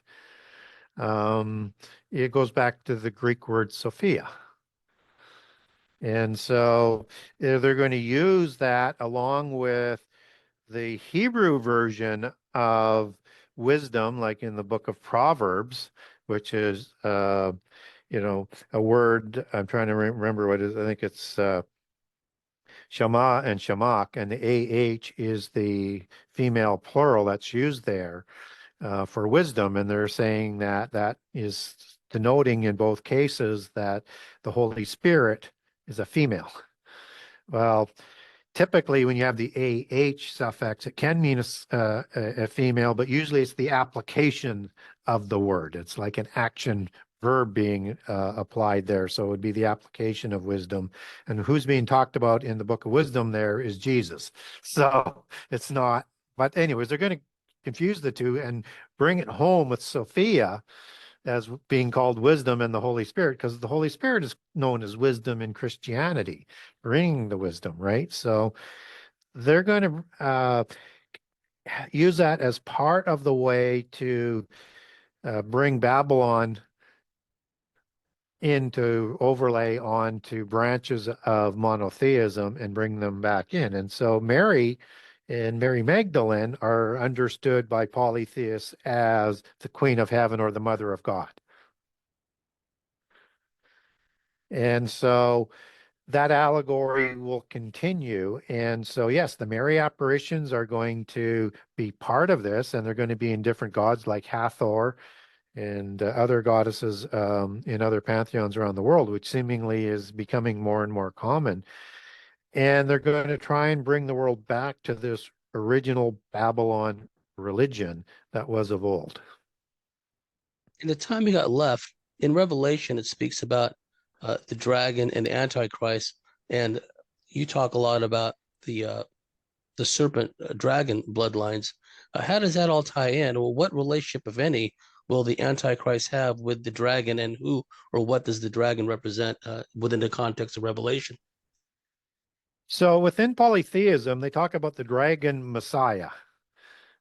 it goes back to the Greek word Sophia. And so they're going to use that along with the Hebrew version of wisdom, like in the book of Proverbs, which is, a word, I'm trying to remember what it is. I think it's Shema and Shemach, and the AH is the female plural that's used there for wisdom. And they're saying that that is denoting in both cases that the Holy Spirit is a female. Well, typically, when you have the AH suffix, it can mean a female, but usually it's the application of the word. It's like an action verb being applied there. So it would be the application of wisdom. And who's being talked about in the book of wisdom there is Jesus. So it's not, but anyways, they're going to confuse the two and bring it home with Sophia as being called wisdom and the Holy Spirit, because the Holy Spirit is known as wisdom in Christianity, bringing the wisdom, right? So they're going to use that as part of the way to bring Babylon into overlay onto branches of monotheism and bring them back in. And so Mary and Mary Magdalene are understood by polytheists as the Queen of Heaven or the Mother of God. And so that allegory will continue. And so, yes, the Mary apparitions are going to be part of this, and they're going to be in different gods like Hathor and other goddesses in other pantheons around the world, which seemingly is becoming more and more common. And they're going to try and bring the world back to this original Babylon religion that was of old. In the time we got left, in Revelation, it speaks about the dragon and the Antichrist, and you talk a lot about the serpent dragon bloodlines. How does that all tie in? Well, what relationship, if any, will the Antichrist have with the dragon, and who or what does the dragon represent within the context of Revelation? So within polytheism, they talk about the dragon Messiah.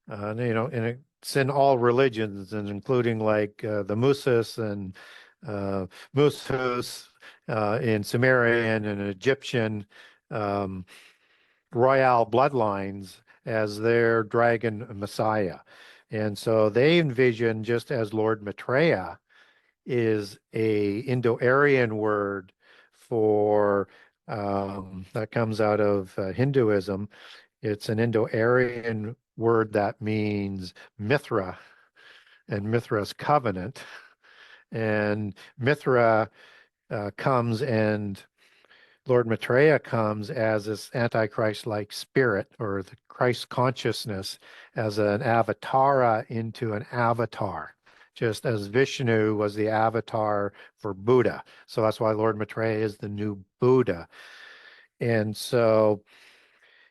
And it's in all religions, and including like the Musis and Mushus in Sumerian and Egyptian um, royal bloodlines as their dragon Messiah. And so they envision, just as Lord Maitreya is a Indo-Aryan word for that comes out of Hinduism. It's an Indo-Aryan word that means Mithra and Mithra's covenant. And Mithra comes, and Lord Maitreya comes as this Antichrist-like spirit, or the Christ consciousness, as an avatara into an avatar, just as Vishnu was the avatar for Buddha. So that's why Lord Maitreya is the new Buddha. And so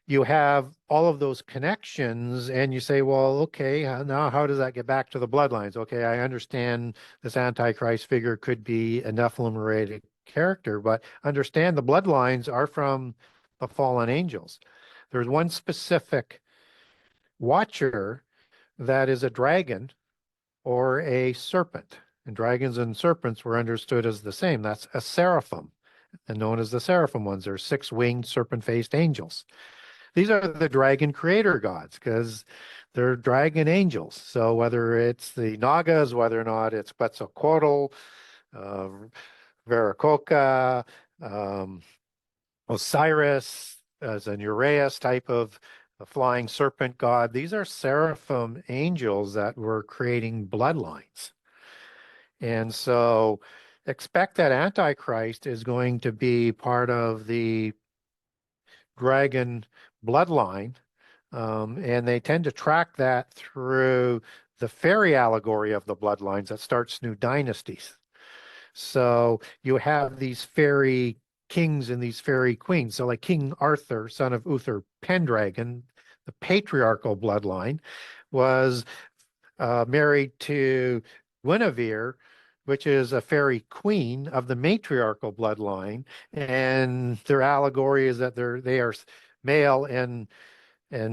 you have all of those connections, and you say, well, okay, now how does that get back to the bloodlines? Okay, I understand this Antichrist figure could be a Nephilim-related character, but understand the bloodlines are from the fallen angels. There's one specific watcher that is a dragon or a serpent, and dragons and serpents were understood as the same. That's a seraphim, and known as the seraphim ones. They're six-winged, serpent-faced angels. These are the dragon creator gods because they're dragon angels. So whether it's the Nagas, whether or not it's Quetzalcoatl, uh, Viracocha, Osiris as an Uraeus type of a flying serpent god, these are seraphim angels that were creating bloodlines. And so expect that Antichrist is going to be part of the dragon bloodline. And they tend to track that through the fairy allegory of the bloodlines that starts new dynasties. So you have these fairy kings and these fairy queens. So like King Arthur, son of Uther Pendragon, the patriarchal bloodline, was married to Guinevere, which is a fairy queen of the matriarchal bloodline. And their allegory is that they are male and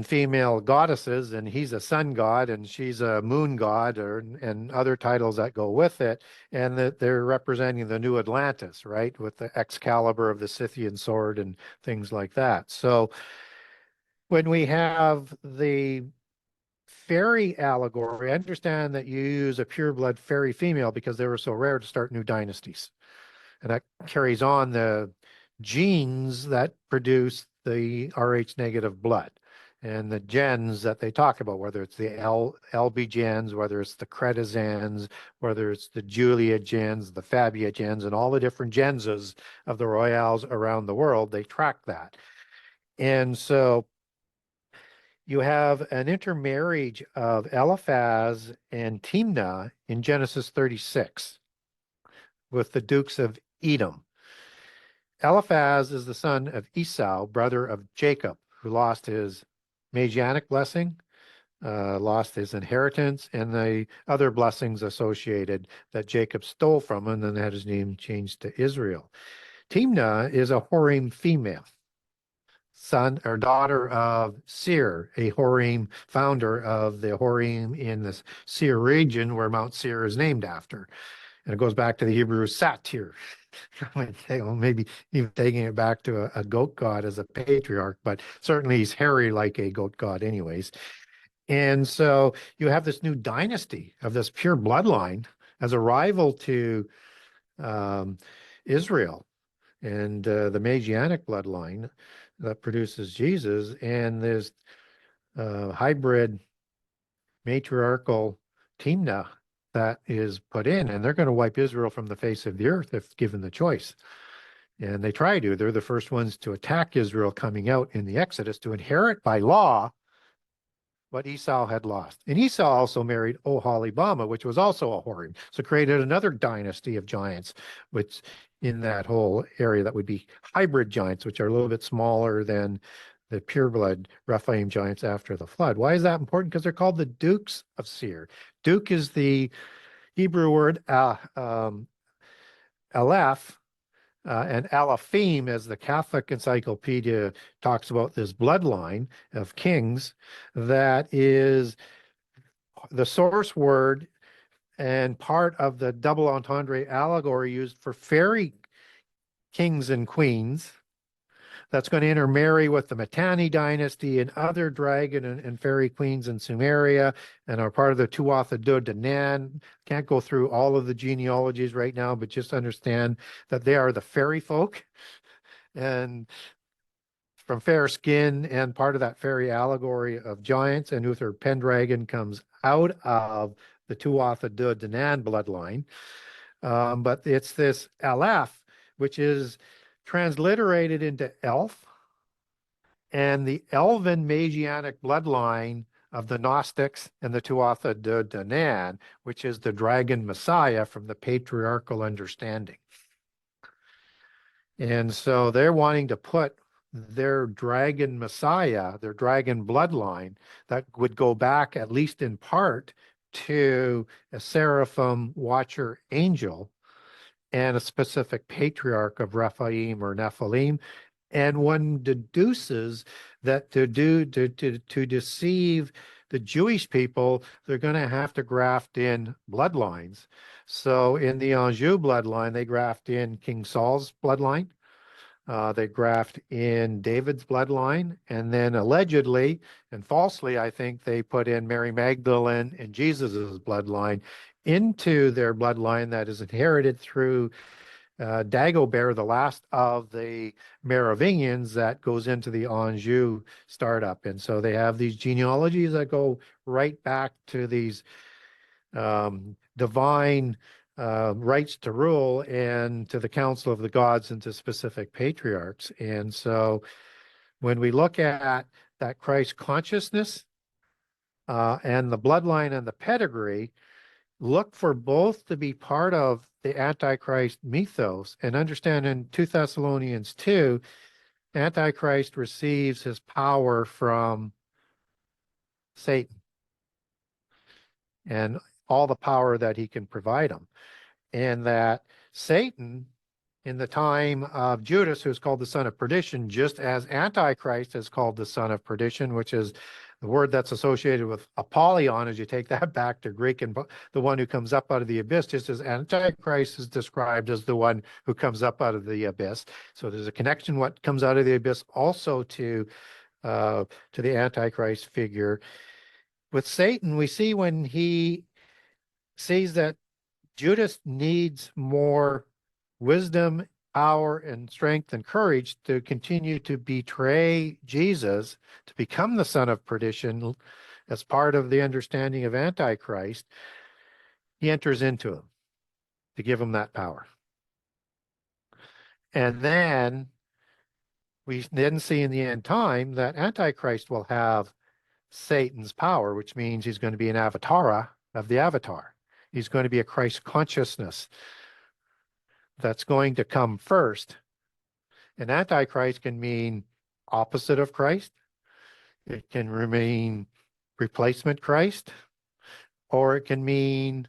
female goddesses, and he's a sun god and she's a moon god, and other titles that go with it, and that they're representing the new Atlantis, right, with the Excalibur of the Scythian sword and things like that. So when we have the fairy allegory, I understand that you use a pureblood fairy female because they were so rare to start new dynasties. And that carries on the genes that produce the Rh negative blood and the gens that they talk about, whether it's the LB gens, whether it's the Cretazans, whether it's the Julia gens, the Fabia gens, and all the different genses of the royals around the world, they track that. And so you have an intermarriage of Eliphaz and Timnah in Genesis 36. with the dukes of Edom. Eliphaz is the son of Esau, brother of Jacob, who lost his Messianic blessing, lost his inheritance, and the other blessings associated that Jacob stole from him, and then had his name changed to Israel. Timnah is a Horim female, son or daughter of Seir, a Horim founder of the Horim in the Seir region where Mount Seir is named after. And it goes back to the Hebrew satyr. Maybe even taking it back to a goat god as a patriarch, but certainly he's hairy like a goat god anyways. And so you have this new dynasty of this pure bloodline as a rival to Israel and the Messianic bloodline that produces Jesus, and this hybrid matriarchal Timnah that is put in, and they're going to wipe Israel from the face of the earth if given the choice. And they try to. They're the first ones to attack Israel coming out in the Exodus to inherit by law what Esau had lost. And Esau also married Oholibamah, which was also a Horim, so created another dynasty of giants, which in that whole area that would be hybrid giants, which are a little bit smaller than the pureblood Rephaim giants after the flood. Why is that important? Because they're called the Dukes of Seir. Duke is the Hebrew word Aleph, and Alephim, as the Catholic Encyclopedia talks about this bloodline of kings, that is the source word and part of the double entendre allegory used for fairy kings and queens that's going to intermarry with the Mitanni dynasty and other dragon and fairy queens in Sumeria and are part of the Tuatha Dé Danann. Can't go through all of the genealogies right now, but just understand that they are the fairy folk and from fair skin and part of that fairy allegory of giants. And Uther Pendragon comes out of the Tuatha Dé Danann bloodline. But it's this Aleph, which is transliterated into elf, and the elven Messianic bloodline of the Gnostics and the Tuatha Dé Danann, which is the dragon Messiah from the patriarchal understanding. And so they're wanting to put their dragon Messiah, their dragon bloodline, that would go back at least in part to a seraphim watcher angel and a specific patriarch of Rephaim or Nephilim. And one deduces that to deceive the Jewish people, they're going to have to graft in bloodlines. So in the Anjou bloodline, they graft in King Saul's bloodline. They graft in David's bloodline. And then allegedly and falsely, I think they put in Mary Magdalene and Jesus's bloodline into their bloodline that is inherited through Dagobert, the last of the Merovingians that goes into the Anjou startup. And so they have these genealogies that go right back to these divine rights to rule and to the council of the gods and to specific patriarchs. And so when we look at that Christ consciousness and the bloodline and the pedigree, look for both to be part of the Antichrist mythos, and understand in 2 Thessalonians 2, Antichrist receives his power from Satan and all the power that he can provide him. And that Satan, in the time of Judas, who's called the son of perdition, just as Antichrist is called the son of perdition, which is the word that's associated with Apollyon, as you take that back to Greek, and the one who comes up out of the abyss, just as Antichrist is described as the one who comes up out of the abyss. So there's a connection, what comes out of the abyss, also to the Antichrist figure. With Satan, we see when he sees that Judas needs more wisdom, power, and strength and courage to continue to betray Jesus, to become the son of perdition as part of the understanding of Antichrist, he enters into him to give him that power. And then we then see in the end time that Antichrist will have Satan's power, which means he's going to be an avatara of the avatar. He's going to be a Christ consciousness that's going to come first. And Antichrist can mean opposite of Christ. It can remain replacement Christ, or it can mean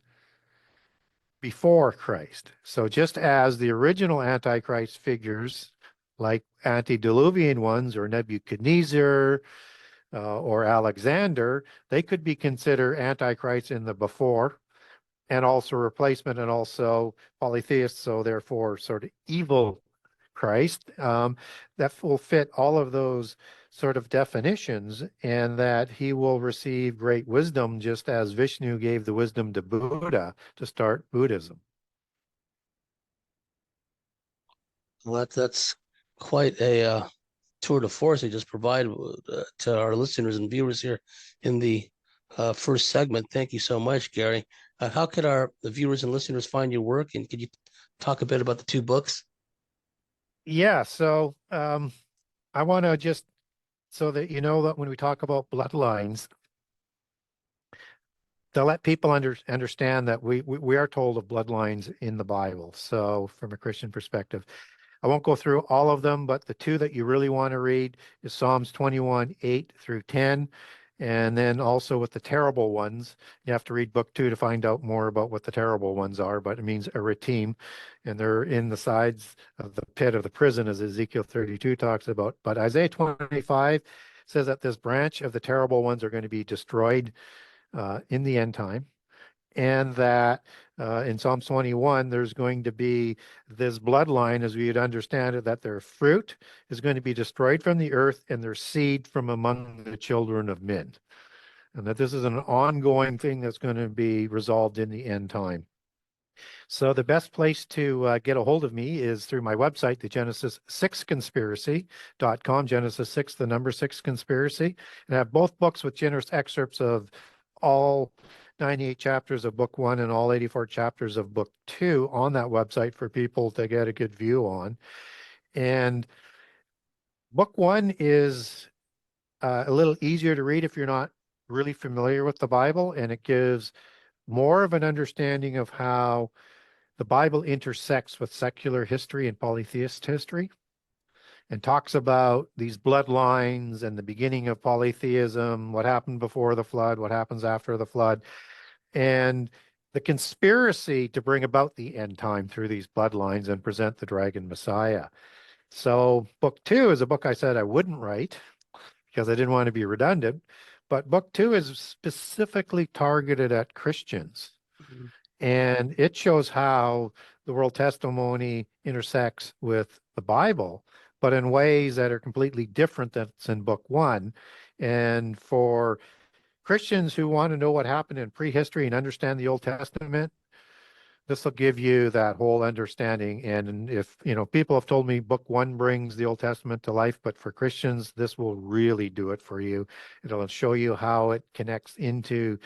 before Christ. So just as the original Antichrist figures, like antediluvian ones or Nebuchadnezzar or Alexander, they could be considered Antichrist in the before and also replacement and also polytheists, so therefore sort of evil Christ, that will fit all of those sort of definitions, and that he will receive great wisdom, just as Vishnu gave the wisdom to Buddha to start Buddhism. Well, that's quite a tour de force they just provided to our listeners and viewers here in the first segment. Thank you so much, Gary. How could the viewers and listeners find your work, and could you talk a bit about the two books? Yeah, so I want to just so that you know that when we talk about bloodlines, to let people understand that we are told of bloodlines in the Bible. So from a Christian perspective, I won't go through all of them, but the two that you really want to read is Psalms 21, 8 through 10. And then also with the terrible ones, you have to read book 2 to find out more about what the terrible ones are, but it means a redeem. And they're in the sides of the pit of the prison, as Ezekiel 32 talks about. But Isaiah 25 says that this branch of the terrible ones are going to be destroyed in the end time, and that in Psalm 21, there's going to be this bloodline, as we would understand it, that their fruit is going to be destroyed from the earth and their seed from among the children of men. And that this is an ongoing thing that's going to be resolved in the end time. So the best place to get a hold of me is through my website, the Genesis6conspiracy.com, Genesis 6, the number 6 conspiracy. And I have both books with generous excerpts of all 98 chapters of book 1 and all 84 chapters of book 2 on that website for people to get a good view on. And book 1 is a little easier to read if you're not really familiar with the Bible, and it gives more of an understanding of how the Bible intersects with secular history and polytheist history, and talks about these bloodlines and the beginning of polytheism, what happened before the flood, what happens after the flood, and the conspiracy to bring about the end time through these bloodlines and present the dragon Messiah. So book 2 is a book I said I wouldn't write because I didn't want to be redundant, but book 2 is specifically targeted at Christians. Mhm. And it shows how the world testimony intersects with the Bible, but in ways that are completely different that's in book 1. And for Christians who want to know what happened in prehistory and understand the Old Testament, this will give you that whole understanding. And if, people have told me book 1 brings the Old Testament to life, but for Christians, this will really do it for you. It'll show you how it connects into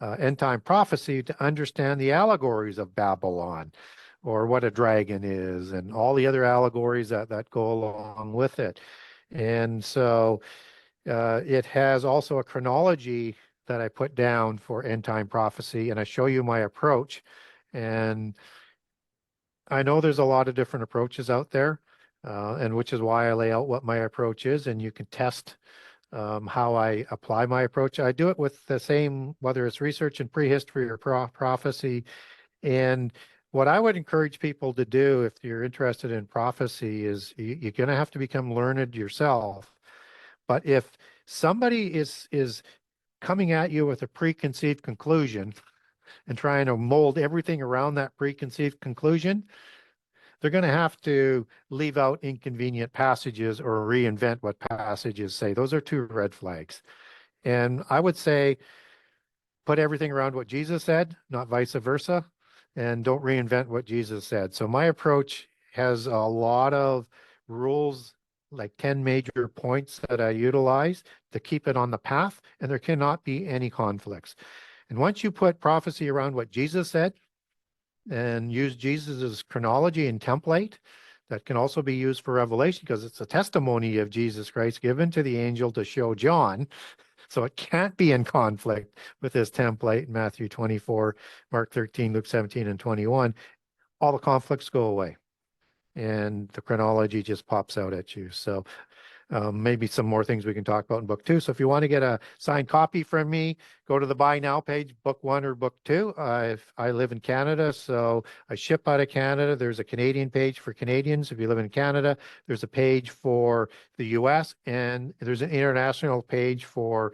end time prophecy to understand the allegories of Babylon, or what a dragon is, and all the other allegories that go along with it. And so it has also a chronology that I put down for end time prophecy, and I show you my approach. And I know there's a lot of different approaches out there, and which is why I lay out what my approach is, and you can test how I apply my approach. I do it with the same, whether it's research in prehistory or prophecy. And what I would encourage people to do if you're interested in prophecy is you're going to have to become learned yourself. But if somebody is coming at you with a preconceived conclusion and trying to mold everything around that preconceived conclusion, they're going to have to leave out inconvenient passages or reinvent what passages say. Those are 2 red flags. And I would say put everything around what Jesus said, not vice versa, and don't reinvent what Jesus said. So my approach has a lot of rules, like 10 major points that I utilize to keep it on the path, and there cannot be any conflicts. And once you put prophecy around what Jesus said and use Jesus's chronology and template, that can also be used for Revelation because it's a testimony of Jesus Christ given to the angel to show John. So it can't be in conflict with this template, Matthew 24, Mark 13, Luke 17, and 21. All the conflicts go away. and the chronology just pops out at you. So maybe some more things we can talk about in book 2. So if you want to get a signed copy from me, go to the buy now page, book 1 or book 2. I live in Canada, so I ship out of Canada. There's a Canadian page for Canadians. If you live in Canada, there's a page for the US, and there's an international page for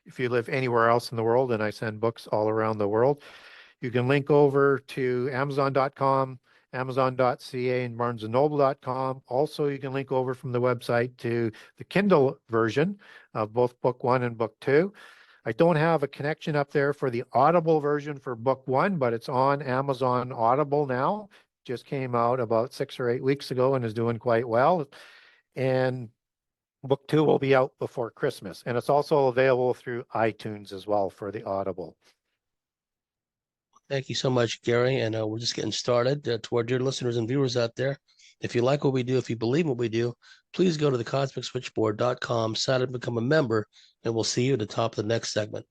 if you live anywhere else in the world, and I send books all around the world. You can link over to Amazon.com, Amazon.ca, and BarnesandNoble.com. Also, you can link over from the website to the Kindle version of both book 1 and book 2. I don't have a connection up there for the Audible version for book 1, but it's on Amazon Audible now. Just came out about 6 or 8 weeks ago and is doing quite well. And book 2 will be out before Christmas. And it's also available through iTunes as well for the Audible. Thank you so much, Gary. And we're just getting started. To our dear listeners and viewers out there, if you like what we do, if you believe what we do, please go to the cosmicswitchboard.com, sign up and become a member, and we'll see you at the top of the next segment.